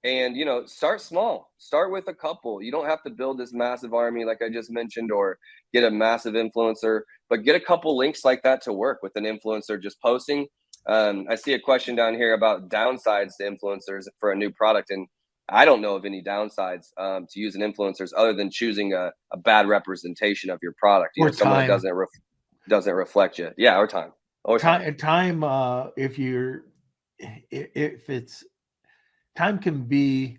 A: And start small. Start with a couple. You don't have to build this massive army like I just mentioned, or get a massive influencer, but get a couple links like that to work with an influencer just posting. I see a question down here about downsides to influencers for a new product, and I don't know of any downsides to using influencers other than choosing a bad representation of your product.
B: Or
A: someone
B: time.
A: that doesn't reflect you. Yeah, or time. Or time.
B: Time. If it's time can be,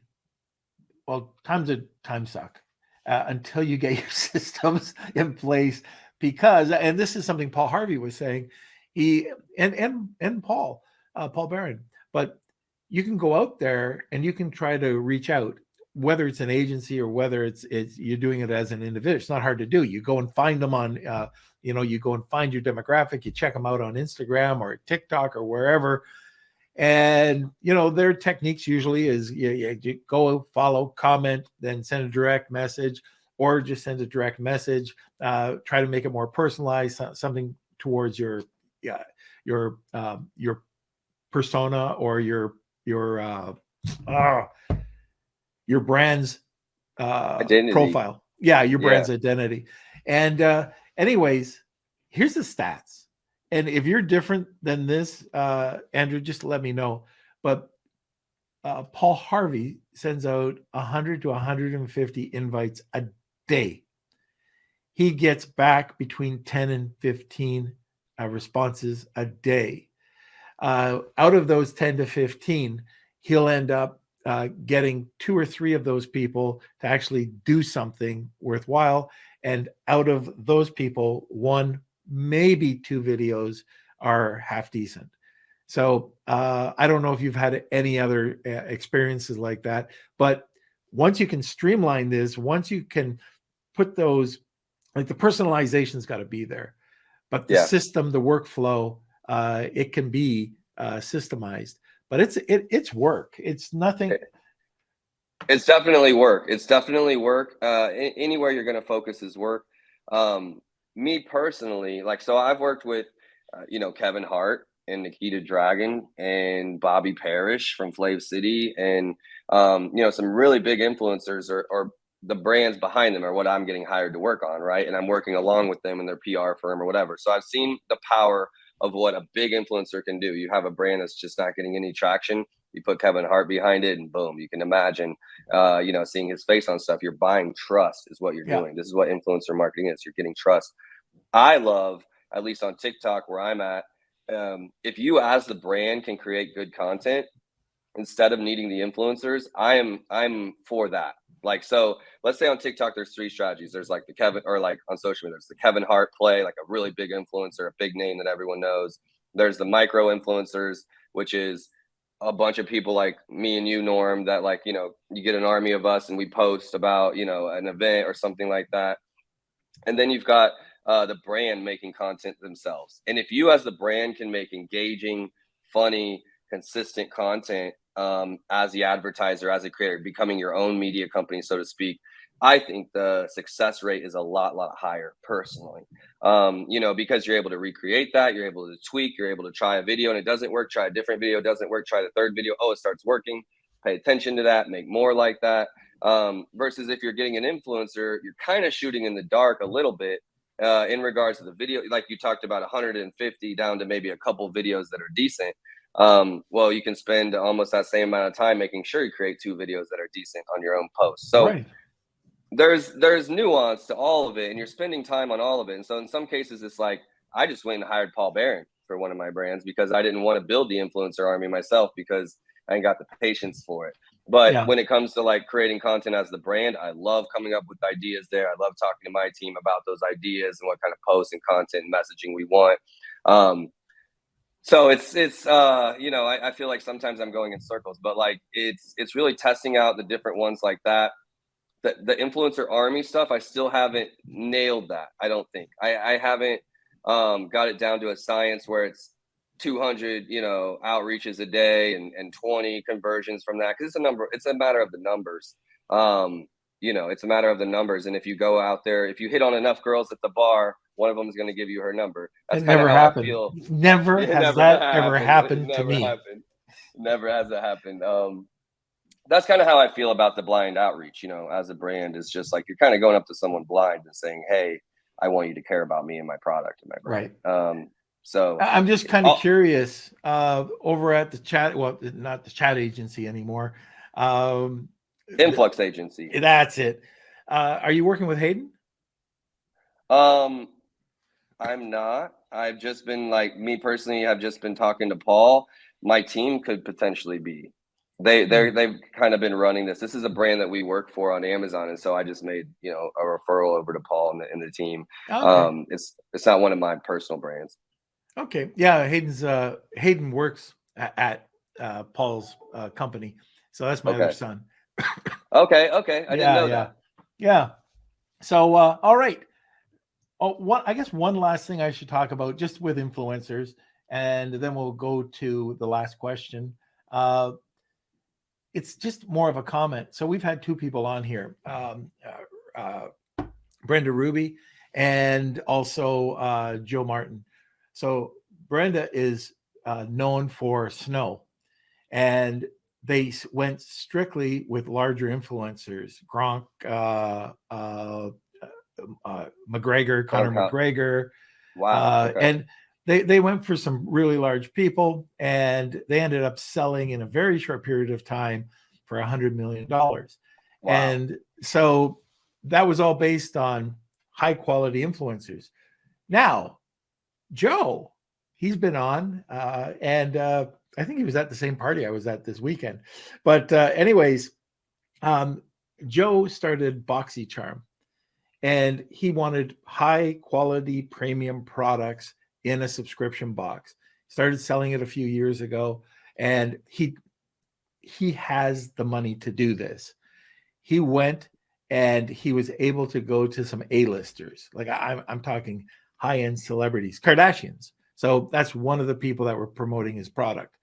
B: well, time's a time suck until you get your systems in place. Because, and this is something Paul Harvey was saying, he and Paul Barron, but you can go out there and you can try to reach out, whether it's an agency or whether it's you're doing it as an individual. It's not hard to do. You go and find them on, you go and find your demographic, you check them out on Instagram or TikTok or wherever. And, their techniques usually is you go follow, comment, then send a direct message, or just send a direct message, try to make it more personalized, something towards your persona or your brand's
A: Identity.
B: profile. Yeah, your brand's identity. And anyways, here's the stats. And if you're different than this, Andrew, just let me know. But Paul Harvey sends out 100 to 150 invites a day. He gets back between 10 and 15 responses a day. Out of those 10 to 15, he'll end up getting 2 or 3 of those people to actually do something worthwhile. And out of those people, 1, maybe 2 videos are half decent. So I don't know if you've had any other experiences like that, but once you can streamline this, once you can put those, like the personalization's got to be there, but the system, the workflow, it can be systemized, but it's work. It's nothing.
A: It's definitely work. It's definitely work. Anywhere you're going to focus is work. Me personally, like, so I've worked with, Kevin Hart and Nikita Dragon and Bobby Parrish from Flav City, and some really big influencers or the brands behind them are what I'm getting hired to work on, right? And I'm working along with them in their PR firm or whatever. So I've seen the power of what a big influencer can do. You have a brand that's just not getting any traction. You put Kevin Hart behind it, and boom, you can imagine, seeing his face on stuff. You're buying trust is what you're doing. This is what influencer marketing is. You're getting trust. I love, at least on TikTok where I'm at, if you as the brand can create good content instead of needing the influencers, I'm for that. Like, so let's say on TikTok, there's 3 strategies. There's like the Kevin, or like on social media, there's the Kevin Hart play, like a really big influencer, a big name that everyone knows. There's the micro influencers, which is a bunch of people like me and you, Norm, that like, you get an army of us and we post about, an event or something like that. And then you've got the brand making content themselves. And if you as the brand can make engaging, funny, consistent content, as the advertiser, as a creator, becoming your own media company, so to speak, I think the success rate is a lot higher personally. Because you're able to recreate that, you're able to tweak, you're able to try a video and it doesn't work, try a different video, it doesn't work, try the third video, oh, it starts working, pay attention to that, make more like that. Versus if you're getting an influencer, you're kind of shooting in the dark a little bit in regards to the video. Like you talked about 150 down to maybe a couple videos that are decent. Well, you can spend almost that same amount of time making sure you create 2 videos that are decent on your own post. So there's nuance to all of it, and you're spending time on all of it. And so in some cases, it's like, I just went and hired Paul Barron for one of my brands because I didn't want to build the influencer army myself because I ain't got the patience for it. But when it comes to like creating content as the brand, I love coming up with ideas there. I love talking to my team about those ideas and what kind of posts and content and messaging we want. So it's I feel like sometimes I'm going in circles, but like it's really testing out the different ones like that. The influencer army stuff, I still haven't nailed that. I don't think I haven't got it down to a science where it's 200 outreaches a day and 20 conversions from that, because it's a matter of the numbers. It's a matter of the numbers. And if you go out there, if you hit on enough girls at the bar, one of them is going to give you her number. That's
B: kind of how
A: happened.
B: I feel. Never has that ever happened to me.
A: Never has it happened. That's kind of how I feel about the blind outreach, as a brand. Is just like you're kind of going up to someone blind and saying, hey, I want you to care about me and my product and my brand.
B: Right.
A: So
B: I'm just kind of curious, over at the chat, well, not the chat agency anymore.
A: Influx agency.
B: That's it. Are you working with Hayden?
A: I'm not. I've just been me personally, I've just been talking to Paul. My team could potentially be. They've kind of been running this. This is a brand that we work for on Amazon, and so I just made a referral over to Paul and the team. Okay. It's not one of my personal brands.
B: Okay, yeah, Hayden works at Paul's company, so that's my other son.
A: Okay, I didn't know that.
B: Yeah. So all right. I guess one last thing I should talk about just with influencers, and then we'll go to the last question. It's just more of a comment. So we've had 2 people on here, Brenda Ruby and also Joe Martin. So Brenda is known for snow, and they went strictly with larger influencers, Gronk, McGregor, Conor McGregor.
A: Wow. Okay.
B: And they went for some really large people, and they ended up selling in a very short period of time for $100 million. Wow. And so that was all based on high quality influencers. Now, Joe, he's been on, and I think he was at the same party I was at this weekend. But anyways, Joe started BoxyCharm, and he wanted high quality premium products in a subscription box. Started selling it a few years ago, and he has the money to do this. He went and he was able to go to some A-listers. Like I'm talking high-end celebrities, Kardashians. So that's one of the people that were promoting his product.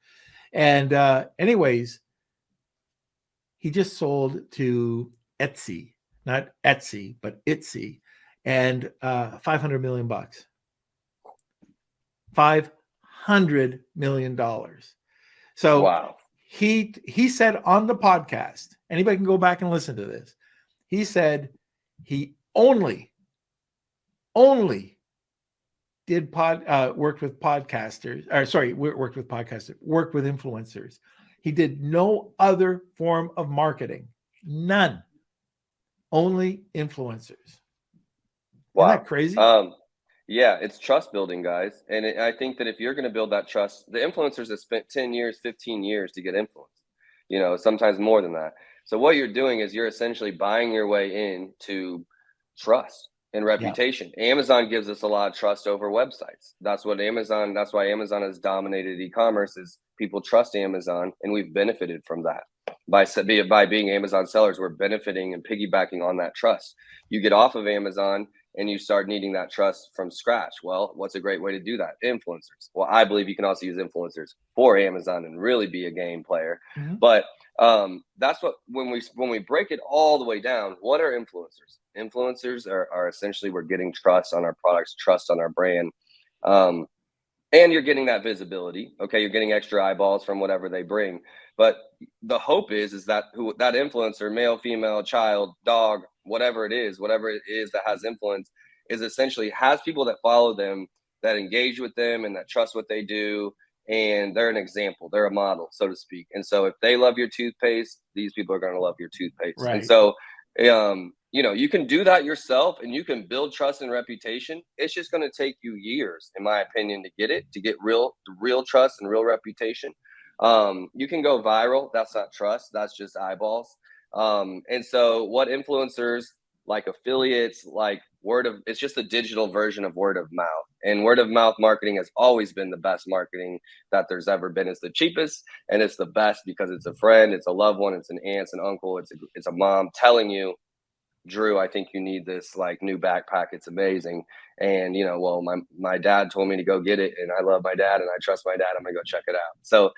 B: And anyways, he just sold to Etsy, not Etsy, but Etsy, and $500 million. $500 million. So
A: Wow.
B: he said on the podcast, anybody can go back and listen to this. He said he only did worked with podcasters, or sorry, worked with podcasters, worked with influencers. He did no other form of marketing, none, only influencers.
A: Wow.
B: Isn't that crazy?
A: Yeah, it's trust building, guys. And I think that if you're going to build that trust, the influencers have spent 10 years, 15 years to get influence, sometimes more than that. So what you're doing is you're essentially buying your way into trust and reputation. Yeah. Amazon gives us a lot of trust over websites. That's why Amazon has dominated e-commerce, is people trust Amazon, and we've benefited from that. By being Amazon sellers, we're benefiting and piggybacking on that trust. You get off of Amazon and you start needing that trust from scratch. Well, what's a great way to do that? Influencers. Well, I believe you can also use influencers for Amazon and really be a game player. Mm-hmm. But that's what, when we break it all the way down, what are influencers? Influencers are essentially, we're getting trust on our products, trust on our brand. And you're getting that visibility. Okay, you're getting extra eyeballs from whatever they bring. But the hope is that that influencer, male, female, child, dog, whatever it is that has influence, is essentially has people that follow them, that engage with them, and that trust what they do. And they're an example. They're a model, so to speak. And so if they love your toothpaste, these people are going to love your toothpaste. Right. And so, you can do that yourself, and you can build trust and reputation. It's just going to take you years, in my opinion, to get real trust and real reputation. You can go viral. That's not trust. That's just eyeballs. And so what influencers, like affiliates, like it's just a digital version of word of mouth. And word of mouth marketing has always been the best marketing that there's ever been. It's the cheapest, and it's the best because it's a friend, it's a loved one, it's an aunt, it's an uncle, it's a mom telling you, Drew, I think you need this new backpack. It's amazing. And, well, my dad told me to go get it, and I love my dad and I trust my dad. I'm going to go check it out. So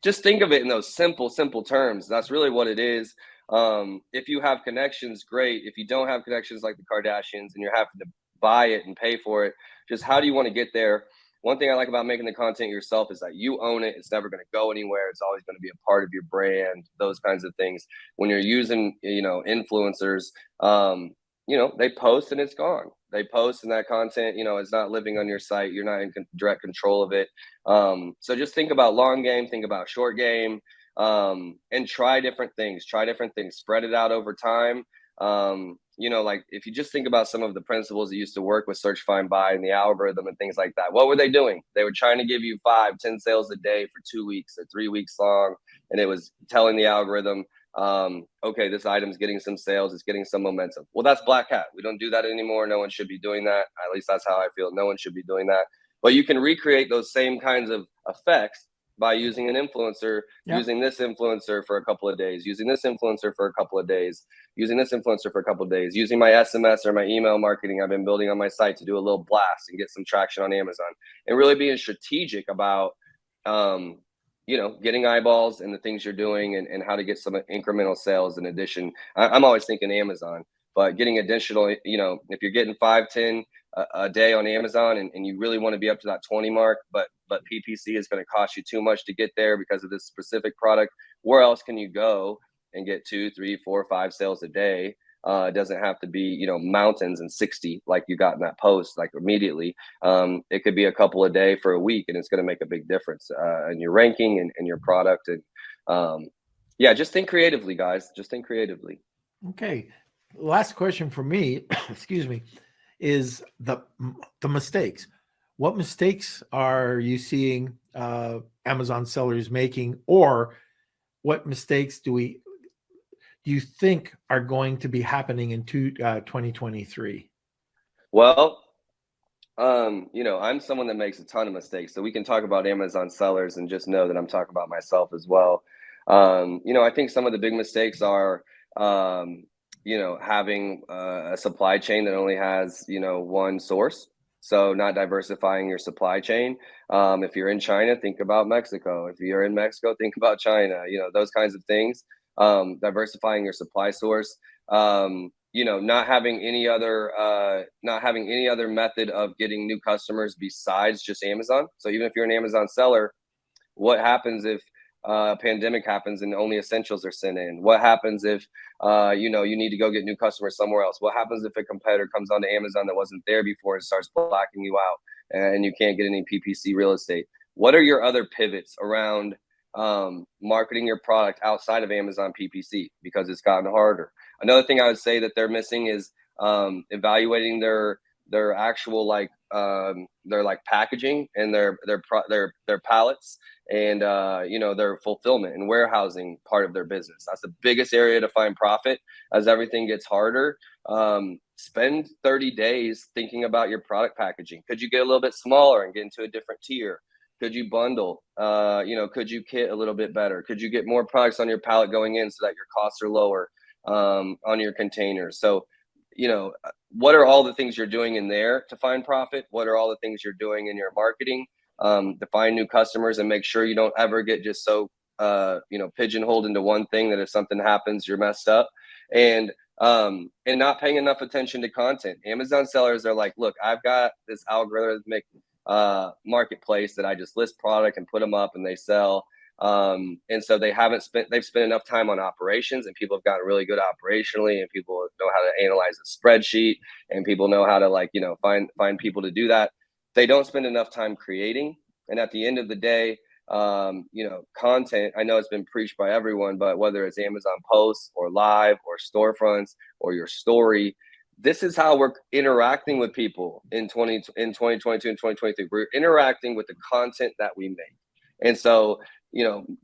A: just think of it in those simple terms. That's really what it is. If you have connections, great. If you don't have connections like the Kardashians and you're having to buy it and pay for it, just how do you want to get there? One thing I like about making the content yourself is that you own it. It's never going to go anywhere. It's always going to be a part of your brand, those kinds of things. When you're using, influencers, they post and it's gone. They post and that content, is not living on your site. You're not in direct control of it. So just think about long game, think about short game, and try different things. Spread it out over time. If you just think about some of the principles that used to work with search, find, buy, and the algorithm and things like that, what were they doing? They were trying to give you 5-10 sales a day for 2 weeks or 3 weeks long. And it was telling the algorithm, okay, this item's getting some sales, it's getting some momentum. Well, that's black hat. We don't do that anymore. No one should be doing that. At least that's how I feel. No one should be doing that. But you can recreate those same kinds of effects by using an influencer, using this influencer for a couple of days, using this influencer for a couple of days, using this influencer for a couple of days, using my SMS or my email marketing I've been building on my site to do a little blast and get some traction on Amazon, and really being strategic about, getting eyeballs and the things you're doing and how to get some incremental sales in addition. I'm always thinking Amazon, but getting additional, if you're getting 5-10 a day on Amazon and you really want to be up to that 20 mark, but PPC is going to cost you too much to get there because of this specific product, where else can you go and get 2, 3, 4, 5 sales a day? It doesn't have to be, mountains and 60 like you got in that post, like immediately. It could be a couple a day for a week, and it's going to make a big difference in your ranking and your product. And just think creatively, guys. Just think creatively.
B: Okay. Last question for me, excuse me, is the mistakes. What mistakes are you seeing Amazon sellers making, or what mistakes do you think are going to be happening in 2023?
A: Well, I'm someone that makes a ton of mistakes, so we can talk about Amazon sellers and just know that I'm talking about myself as well. I think some of the big mistakes are, having a supply chain that only has, one source. So not diversifying your supply chain. If you're in China, think about Mexico. If you're in Mexico, think about China. Those kinds of things. Diversifying your supply source. Not having any other method of getting new customers besides just Amazon. So even if you're an Amazon seller, what happens if a pandemic happens and only essentials are sent in? What happens if you need to go get new customers somewhere else? What happens if a competitor comes onto Amazon that wasn't there before and starts blocking you out and you can't get any PPC real estate? What are your other pivots around marketing your product outside of Amazon PPC, because it's gotten harder? Another thing I would say that they're missing is evaluating their actual their packaging and their pallets and their fulfillment and warehousing part of their business. That's the biggest area to find profit as everything gets harder. Spend 30 days thinking about your product packaging. Could you get a little bit smaller and get into a different tier? Could you bundle? Could you kit a little bit better? Could you get more products on your pallet going in so that your costs are lower on your containers? So, what are all the things you're doing in there to find profit? What are all the things you're doing in your marketing to find new customers, and make sure you don't ever get just so pigeonholed into one thing that if something happens, you're messed up. And not paying enough attention to content. Amazon sellers are like, look, I've got this algorithmic marketplace that I just list product and put them up and they sell. And so they've spent enough time on operations, and people have gotten really good operationally, and people know how to analyze a spreadsheet, and people know how to find people to do that. They don't spend enough time creating. And at the end of the day, content, I know it's been preached by everyone, but whether it's Amazon posts or live or storefronts or your story, this is how we're interacting with people in 2022 and 2023. We're interacting with the content that we make. And so,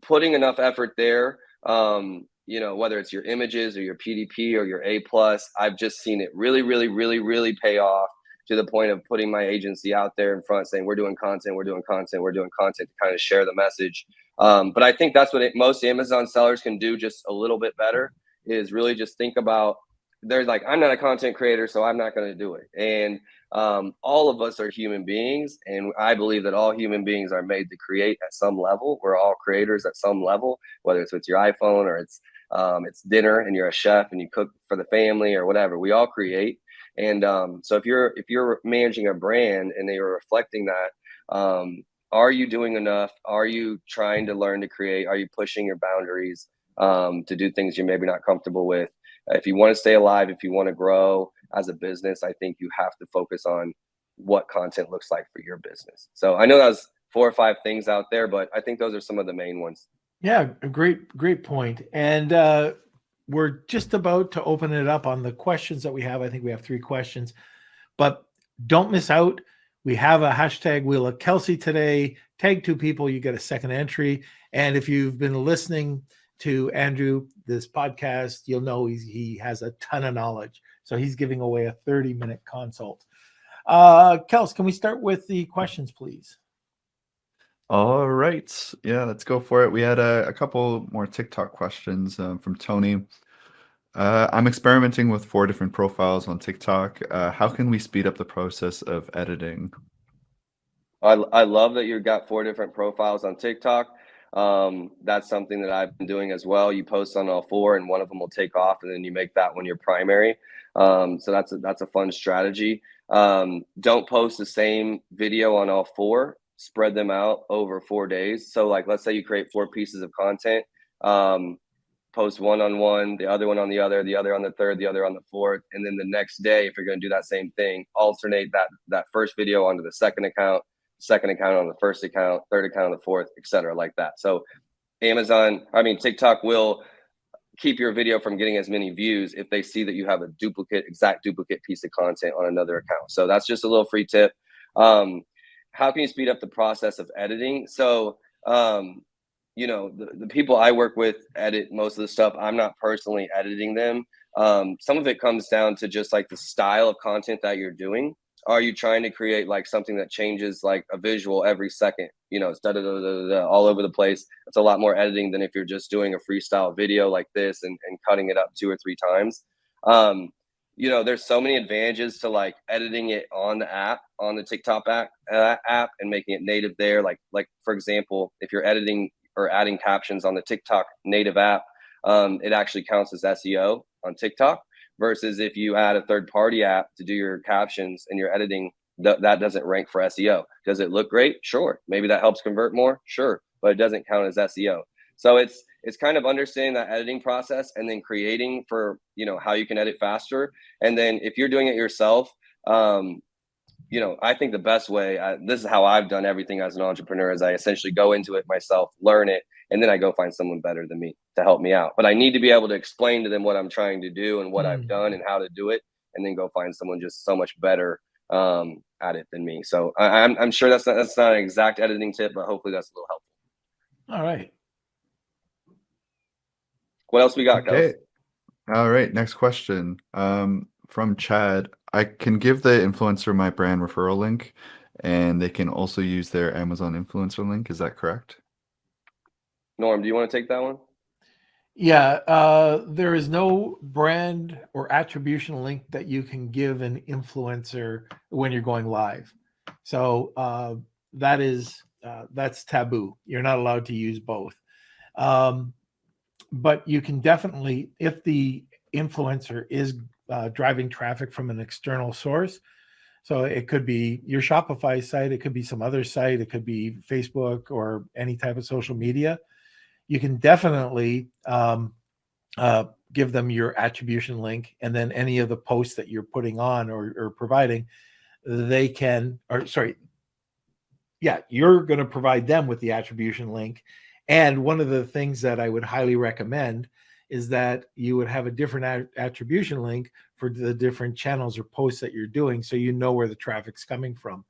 A: putting enough effort there, whether it's your images or your PDP or your A+, I've just seen it really, really, really, really pay off, to the point of putting my agency out there in front saying, we're doing content to kind of share the message. But I think that's what most Amazon sellers can do just a little bit better, is really just think about, they're like, I'm not a content creator, so I'm not going to do it. And all of us are human beings, and I believe that all human beings are made to create at some level. We're all creators at some level, whether it's with your iPhone or it's dinner and you're a chef and you cook for the family or whatever. We all create. And so if you're managing a brand and they are reflecting that, are you doing enough? Are you trying to learn to create? Are you pushing your boundaries to do things you're maybe not comfortable with? If you want to stay alive, if you want to grow as a business, I think you have to focus on what content looks like for your business. So I know that was 4 or 5 things out there, but I think those are some of the main ones.
B: Yeah, a great point. And we're just about to open it up on the questions that we have. I think we have 3 questions, but don't miss out. We have a hashtag Wheel of Kelsey today. Tag 2 people, you get a second entry. And if you've been listening to Andrew, this podcast, you'll know he has a ton of knowledge. So he's giving away a 30-minute consult. Kels, can we start with the questions, please?
C: All right. Yeah, let's go for it. We had a couple more TikTok questions from Tony. I'm experimenting with 4 different profiles on TikTok. How can we speed up the process of editing?
A: I love that you've got 4 different profiles on TikTok. That's something that I've been doing as well. You post on all 4 and one of them will take off, and then you make that one your primary. So that's a fun strategy. Don't post the same video on all 4. Spread them out over 4 days. So let's say you create 4 pieces of content, post one on one, the other one on the other on the third, the other on the fourth. And then the next day, if you're going to do that same thing, alternate that first video onto the second account on the first account, third account on the fourth, etc., like that. So TikTok will keep your video from getting as many views if they see that you have a exact duplicate piece of content on another account. So that's just a little free tip. How can you speed up the process of editing? So, the people I work with edit most of the stuff. I'm not personally editing them. Some of it comes down to just the style of content that you're doing. Are you trying to create like something that changes like a visual every second? You know, it's all over the place. It's a lot more editing than if you're just doing a freestyle video like this and cutting it up 2 or 3 times. Um, you know, there's so many advantages to like editing it on the app, on the TikTok app, and making it native there. Like for example, if you're editing or adding captions on the TikTok native app, it actually counts as SEO on TikTok. Versus if you add a third-party app to do your captions and your editing, that doesn't rank for SEO. Does it look great? Sure. Maybe that helps convert more? Sure. But it doesn't count as SEO. So it's kind of understanding that editing process and then creating for, you know, how you can edit faster. And then if you're doing it yourself, you know, I think the best way, this is how I've done everything as an entrepreneur, is I essentially go into it myself, learn it, and then I go find someone better than me to help me out. But I need to be able to explain to them what I'm trying to do and what I've done and how to do it, and then go find someone just so much better at it than me. So I'm sure that's not an exact editing tip, but hopefully that's a little helpful.
B: All right.
A: What else we got,
C: Okay.
A: Kels?
C: All right. Next question from Chad. I can give the influencer my brand referral link, and they can also use their Amazon influencer link. Is that correct?
A: Norm, do you want to take that one?
B: Yeah, there is no brand or attribution link that you can give an influencer when you're going live. So that's taboo. You're not allowed to use both. But you can definitely, if the influencer is driving traffic from an external source, so it could be your Shopify site, it could be some other site, it could be Facebook or any type of social media. You can definitely give them your attribution link, and then any of the posts that you're putting on or providing, they can, or sorry, yeah, you're going to provide them with the attribution link. And one of the things that I would highly recommend is that you would have a different attribution link for the different channels or posts that you're doing, so you know where the traffic's coming from.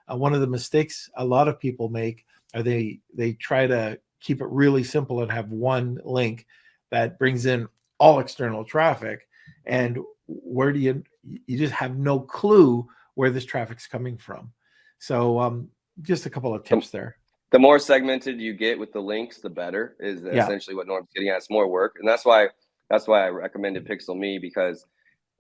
B: One of the mistakes a lot of people make are they try to keep it really simple and have one link that brings in all external traffic, and where do you just have no clue where this traffic's coming from. So just a couple of tips there.
A: The more segmented you get with the links, the better, is essentially what Norm's getting at. It's more work. And that's why I recommended Pixel Me, because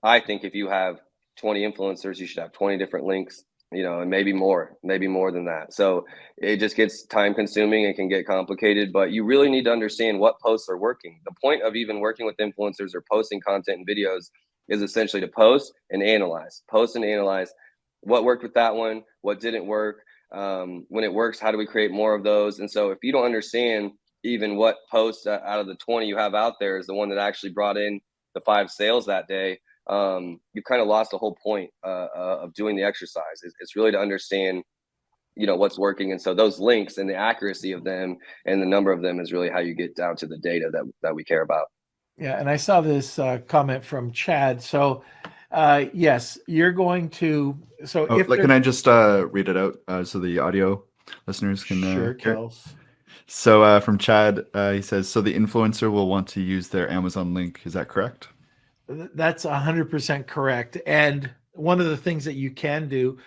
A: I think if you have 20 influencers, you should have 20 different links, you know, and maybe more than that. So it just gets time consuming. It can get complicated, but you really need to understand what posts are working. The point of even working with influencers or posting content and videos is essentially to post and analyze what worked with that one, what didn't work. When it works, how do we create more of those? And so if you don't understand even what post out of the 20 you have out there is the one that actually brought in the 5 sales that day, you've kind of lost the whole point of doing the exercise. It's really to understand, you know, what's working. And so those links and the accuracy of them and the number of them is really how you get down to the data that we care about.
B: Yeah, and I saw this comment from Chad. So yes, you're going to. So
C: can I just read it out so the audio listeners can
B: sure,
C: hear?
B: Kels.
C: So from Chad, he says, so the influencer will want to use their Amazon link. Is that correct?
B: That's 100% correct. And one of the things that you can do,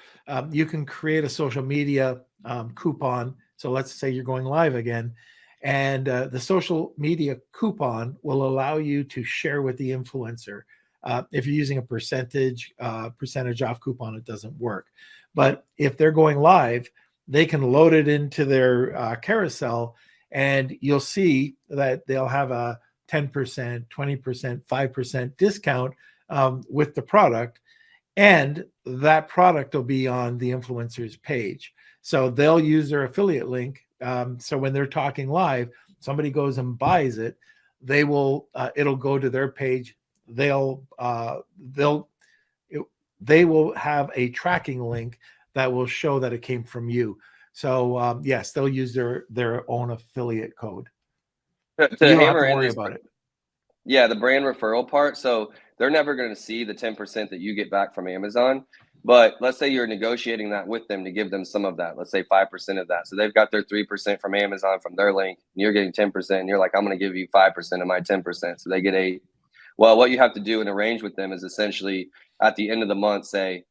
B: you can create a social media coupon. So let's say you're going live again, and the social media coupon will allow you to share with the influencer. If you're using a percentage off coupon, it doesn't work. But if they're going live, they can load it into their carousel, and you'll see that they'll have a 10%, 20%, 5% discount with the product, and that product will be on the influencer's page. So they'll use their affiliate link. So when they're talking live, somebody goes and buys it, they will. It'll go to their page. They will have a tracking link that will show that it came from you. So yes, they'll use their own affiliate code.
A: To
B: you don't have
A: hammer
B: to
A: in
B: worry
A: this,
B: about it.
A: Yeah, the brand referral part. So they're never going to see the 10% that you get back from Amazon. But let's say you're negotiating that with them to give them some of that. Let's say 5% of that. So they've got their 3% from Amazon from their link, and you're getting 10%. And you're like, I'm going to give you 5% of my 10%. So they get 8. Well, what you have to do and arrange with them is essentially at the end of the month say,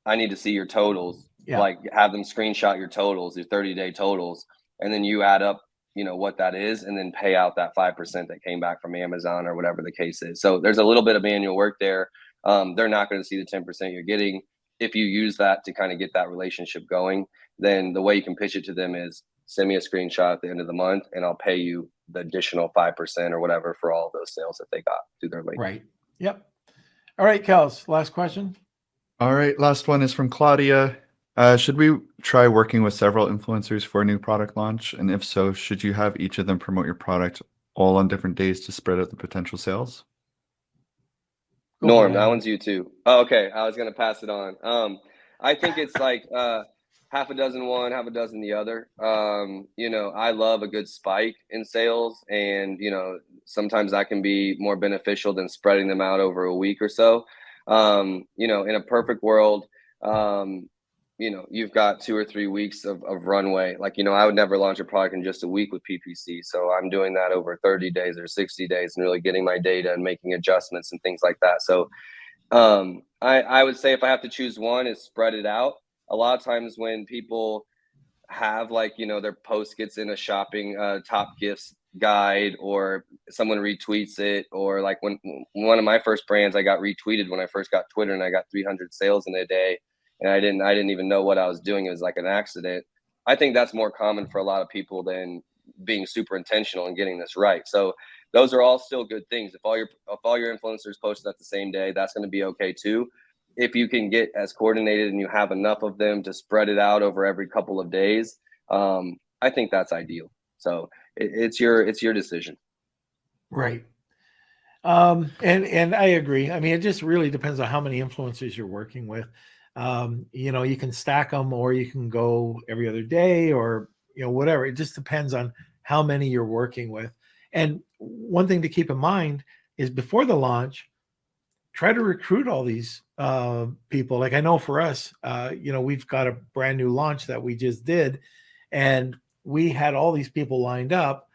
A: I need to see your totals.
B: Yeah.
A: Like have them screenshot your totals, your 30-day totals, and then you add up, what that is, and then pay out that 5% that came back from Amazon or whatever the case is. So there's a little bit of manual work there. They're not going to see the 10% you're getting. If you use that to kind of get that relationship going, then the way you can pitch it to them is send me a screenshot at the end of the month and I'll pay you the additional 5% or whatever for all of those sales that they got through their link.
B: Right. Yep. All right, Kels, last question.
C: All right, last one is from Claudia. Should we try working with several influencers for a new product launch? And if so, should you have each of them promote your product all on different days to spread out the potential sales?
A: Norm, that one's you too. Oh, okay. I was going to pass it on. I think it's like half a dozen one, half a dozen the other. I love a good spike in sales, and sometimes that can be more beneficial than spreading them out over a week or so. In a perfect world, you've got 2 or 3 weeks of runway. Like, I would never launch a product in just a week with PPC. So I'm doing that over 30 days or 60 days and really getting my data and making adjustments and things like that. So I would say if I have to choose one, is spread it out. A lot of times when people have their post gets in a shopping top gifts guide, or someone retweets it, or like when one of my first brands, I got retweeted when I first got Twitter and I got 300 sales in a day. And I didn't even know what I was doing. It was like an accident. I think that's more common for a lot of people than being super intentional and getting this right. So those are all still good things. If all your influencers posted at the same day, that's going to be okay too. If you can get as coordinated and you have enough of them to spread it out over every couple of days, I think that's ideal. So it's your decision.
B: Right. And I agree. I mean, it just really depends on how many influencers you're working with. You can stack them, or you can go every other day, or whatever. It just depends on how many you're working with. And one thing to keep in mind is before the launch, try to recruit all these people. Like I know for us, we've got a brand new launch that we just did, and we had all these people lined up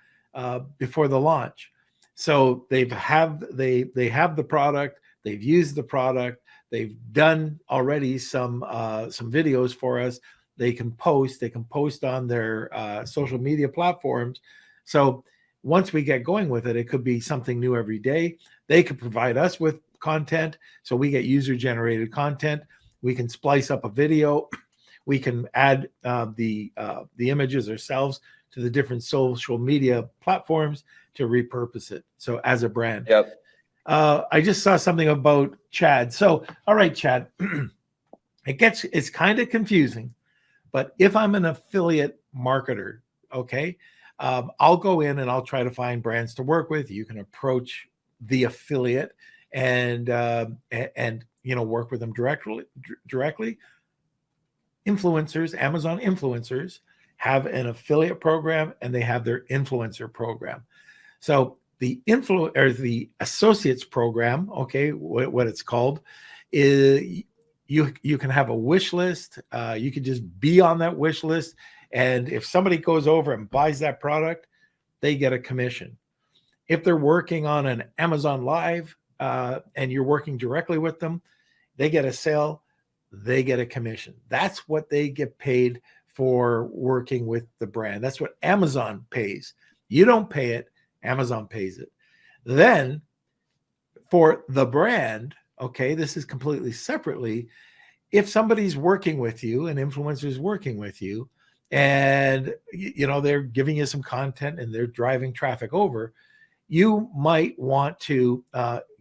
B: before the launch. So they have the product, they've used the product. They've done already some videos for us. They can post on their social media platforms. So once we get going with it, it could be something new every day. They could provide us with content. So we get user-generated content. We can splice up a video. We can add the images ourselves to the different social media platforms to repurpose it. So as a brand.
A: Yep.
B: I just saw something about Chad. So, all right, Chad, it's kind of confusing, but if I'm an affiliate marketer, okay, I'll go in and I'll try to find brands to work with. You can approach the affiliate and work with them directly. Influencers, Amazon influencers have an affiliate program and they have their influencer program. So the associates program, okay, what it's called, is you can have a wish list. You can just be on that wish list, and if somebody goes over and buys that product, they get a commission. If they're working on an Amazon Live and you're working directly with them, they get a sale, they get a commission. That's what they get paid for working with the brand. That's what Amazon pays. You don't pay it. Amazon pays it. Then for the brand, okay, this is completely separately. If somebody's working with you, an influencer is working with you, and they're giving you some content and they're driving traffic over, you might want to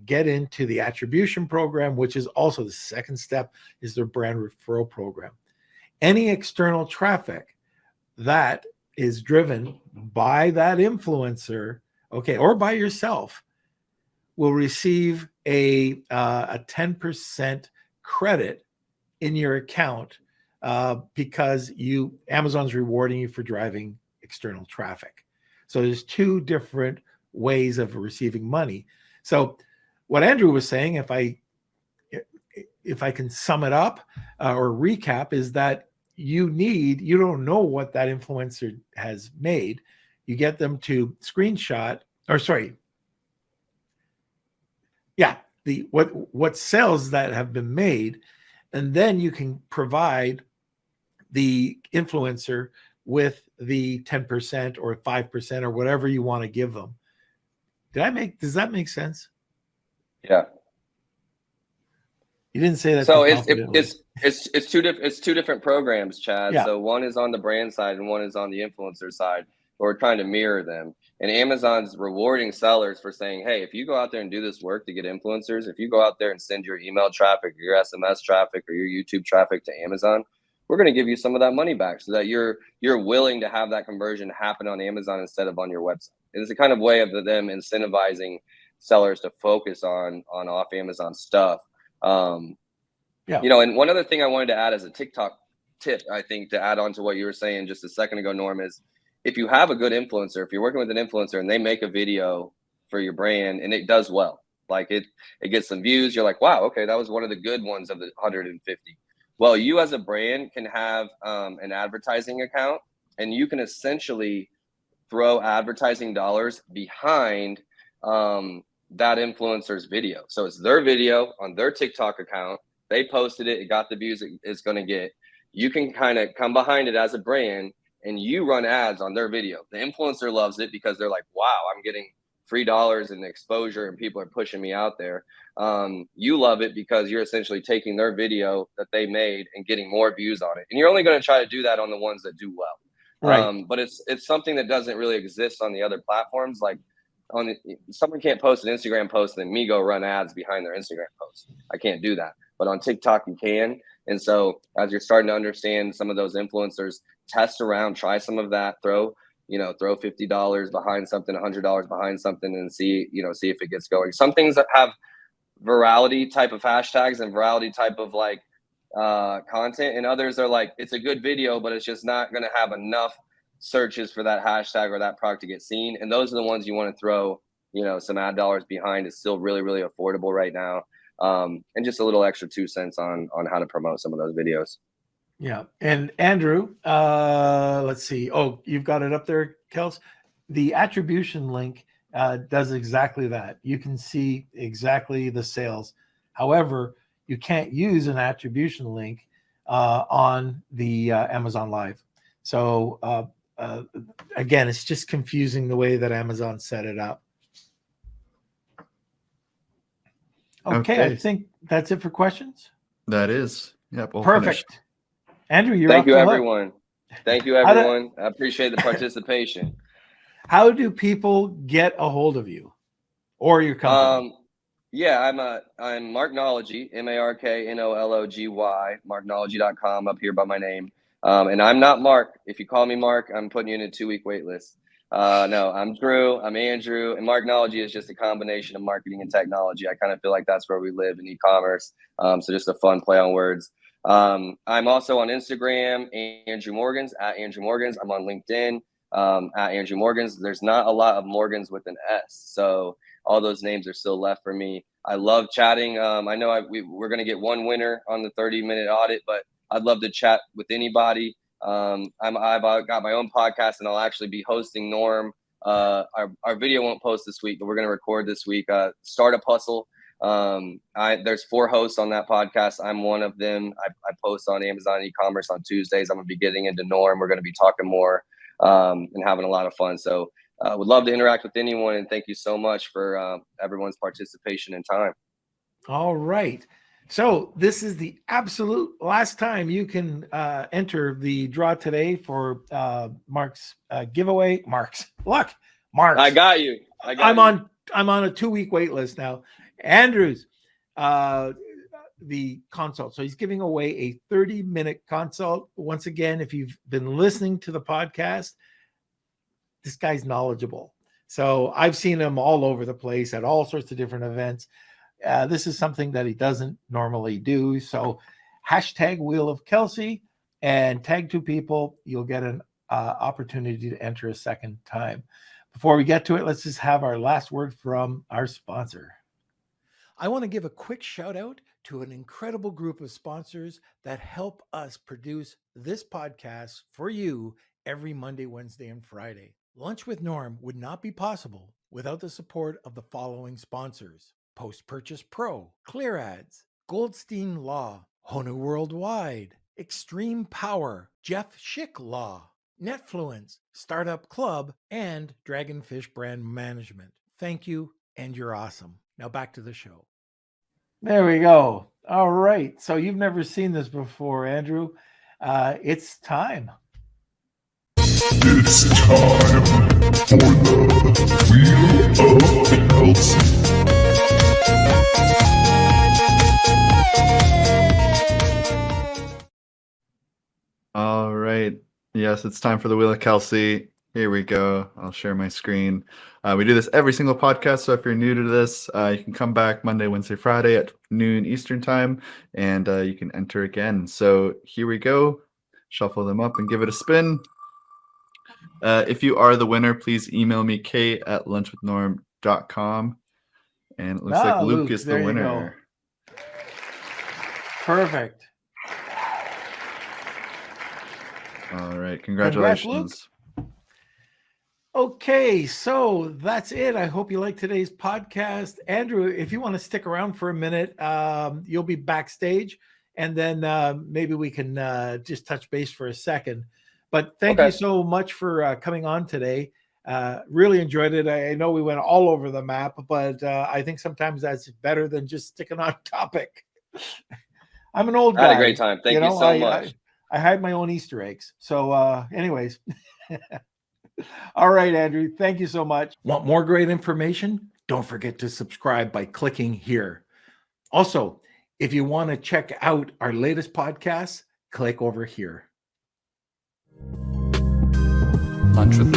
B: get into the attribution program, which is also the second step, is their brand referral program. Any external traffic that is driven by that influencer, okay, or by yourself, will receive a 10% credit in your account because Amazon's rewarding you for driving external traffic. So there's two different ways of receiving money. So what Andrew was saying, if I can sum it up or recap, is that you don't know what that influencer has made. You get them to screenshot, what sales that have been made, And then you can provide the influencer with the 10% or 5% or whatever you want to give them. Does that make sense?
A: Yeah.
B: You didn't say that
A: So
B: too confidently.
A: it's two different programs, Chad.
B: Yeah.
A: So one is on the brand side and one is on the influencer side. We're trying to mirror them. And Amazon's rewarding sellers for saying, hey, if you go out there and do this work to get influencers, if you go out there and send your email traffic, or your SMS traffic, or your YouTube traffic to Amazon, we're going to give you some of that money back so that you're willing to have that conversion happen on Amazon instead of on your website. It's a kind of way of them incentivizing sellers to focus on off Amazon stuff.
B: Yeah.
A: You know, and one other thing I wanted to add as a TikTok tip, I think, to add on to what you were saying just a second ago, Norm, is if you have a good influencer, if you're working with an influencer and they make a video for your brand and it does well, like it gets some views, you're like, wow, okay, that was one of the good ones of the 150. Well, you as a brand can have an advertising account, and you can essentially throw advertising dollars behind that influencer's video. So it's their video on their TikTok account. They posted it. It got the views it's going to get. You can kind of come behind it as a brand and you run ads on their video. The influencer loves it because they're like, wow, I'm getting $3 in exposure and people are pushing me out there. You love it because you're essentially taking their video that they made and getting more views on it. And you're only going to try to do that on the ones that do well.
B: Right.
A: But it's something that doesn't really exist on the other platforms. Like someone can't post an Instagram post and then me go run ads behind their Instagram post. I can't do that. But on TikTok you can. And so as you're starting to understand some of those influencers, test around, try some of that, throw $50 behind something, $100 behind something, and see if it gets going. Some things that have virality type of hashtags and virality type of like content, and others are like, it's a good video, but it's just not going to have enough searches for that hashtag or that product to get seen. And those are the ones you want to throw some ad dollars behind. It's still really, really affordable right now. And just a little extra 2 cents on how to promote some of those videos.
B: Yeah. And Andrew, let's see. Oh, you've got it up there, Kels. The attribution link does exactly that. You can see exactly the sales. However, you can't use an attribution link on the Amazon Live. So again, it's just confusing the way that Amazon set it up. Okay. I think that's it for questions.
C: That is. Yep.
B: Perfect.
C: Finished.
B: Andrew, you're
A: Thank you,
B: off the
A: everyone.
B: hook.
A: Thank you, everyone. I appreciate the participation.
B: How do people get a hold of you or your company?
A: Yeah, I'm Marknology, MarkNology, marknology.com, up here by my name. And I'm not Mark. If you call me Mark, I'm putting you in a 2-week wait list. No, I'm Drew, I'm Andrew, and Marknology is just a combination of marketing and technology. I kind of feel like that's where we live in e-commerce. So just a fun play on words. I'm also on Instagram, Andrew Morgans, at Andrew Morgans. I'm on LinkedIn, at Andrew Morgans. There's not a lot of Morgans with an S. So all those names are still left for me. I love chatting. I know we're going to get one winner on the 30-minute audit, but I'd love to chat with anybody. I've got my own podcast, and I'll actually be hosting Norm. Our video won't post this week, but we're going to record this week. Startup Hustle. There's 4 hosts on that podcast. I'm one of them. I post on Amazon eCommerce on Tuesdays. I'm going to be getting into Norm. We're going to be talking more and having a lot of fun. So would love to interact with anyone, and thank you so much for everyone's participation and time.
B: All right. So this is the absolute last time you can enter the draw today for Mark's giveaway. Mark's.
A: I got you.
B: I'm on a 2-week wait list now. Andrew's the consult. So he's giving away a 30-minute consult. Once again, if you've been listening to the podcast, this guy's knowledgeable. So I've seen him all over the place at all sorts of different events. This is something that he doesn't normally do. So hashtag Wheel of Kelsey and tag 2 people. You'll get an opportunity to enter a second time. Before we get to it, let's just have our last word from our sponsor. I want to give a quick shout out to an incredible group of sponsors that help us produce this podcast for you every Monday, Wednesday, and Friday. Lunch with Norm would not be possible without the support of the following sponsors: Post Purchase Pro, Clear Ads, Goldstein Law, Honu Worldwide, Extreme Power, Jeff Schick Law, Netfluence, Startup Club, and Dragonfish Brand Management. Thank you, and you're awesome. Now back to the show. There we go. All right. So you've never seen this before, Andrew. It's time.
D: It's time for the Wheel of Kelsey.
C: All right. Yes, it's time for the Wheel of Kelsey. Here we go. I'll share my screen. We do this every single podcast, so if you're new to this, you can come back Monday, Wednesday, Friday at noon Eastern time, and you can enter again. So here we go. Shuffle them up and give it a spin. If you are the winner, please email me, kate@lunchwithnorm.com. And it looks like Luke is the winner.
B: Perfect.
C: All right. Congratulations.
B: Okay, so that's it. I hope you like today's podcast. Andrew, if you want to stick around for a minute, you'll be backstage, and then maybe we can just touch base for a second. But thank you so much for coming on today. Really enjoyed it. I know we went all over the map, but I think sometimes that's better than just sticking on topic. I'm an old guy.
A: I had a great time. Thank you so much.
B: I had my own Easter eggs. So anyways. All right, Andrew. Thank you so much. Want more great information? Don't forget to subscribe by clicking here. Also, if you want to check out our latest podcasts, click over here.
E: Lunch with